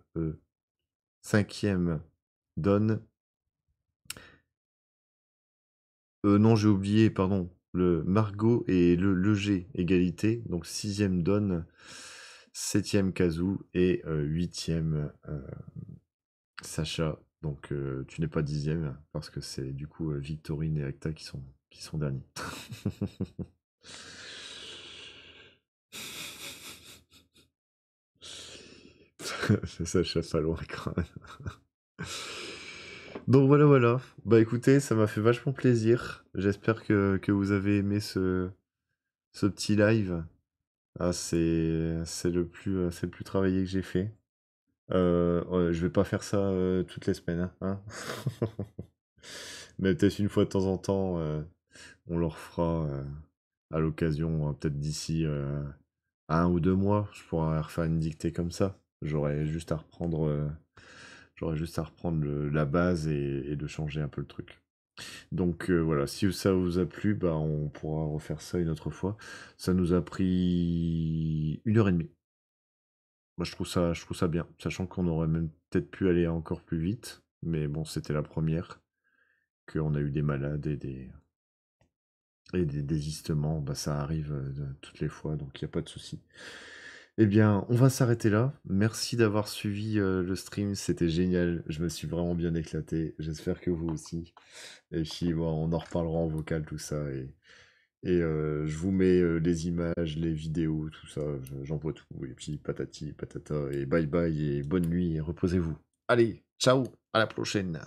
cinquième Don. Non, j'ai oublié, pardon. Le Margot et le G, égalité. Donc sixième Don, septième Kazoo et huitième Sacha. Donc tu n'es pas dixième parce que c'est du coup Victorine et Acta qui sont derniers. C'est Sacha pas loin quand même. Donc voilà, voilà. Bah écoutez, ça m'a fait vachement plaisir. J'espère que vous avez aimé ce petit live. Ah, c'est le plus travaillé que j'ai fait. Ouais, je vais pas faire ça toutes les semaines, hein. Mais peut-être une fois de temps en temps, on le refera à l'occasion, peut-être d'ici 1 ou 2 mois, je pourrais refaire une dictée comme ça. J'aurais juste à reprendre la base et de changer un peu le truc. Donc voilà, si ça vous a plu, bah, on pourra refaire ça une autre fois. Ça nous a pris 1 heure et demie. Moi, je trouve ça bien, sachant qu'on aurait même peut-être pu aller encore plus vite. Mais bon, c'était la première, qu'on a eu des malades et des désistements. Bah, ça arrive toutes les fois, donc il n'y a pas de souci. Eh bien, on va s'arrêter là. Merci d'avoir suivi le stream, c'était génial. Je me suis vraiment bien éclaté. J'espère que vous aussi. Et puis, bon, on en reparlera en vocal, tout ça. Et je vous mets les images, les vidéos, tout ça. J'envoie tout. Et puis, patati, patata. Et bye bye, et bonne nuit, et reposez-vous. Allez, ciao, à la prochaine.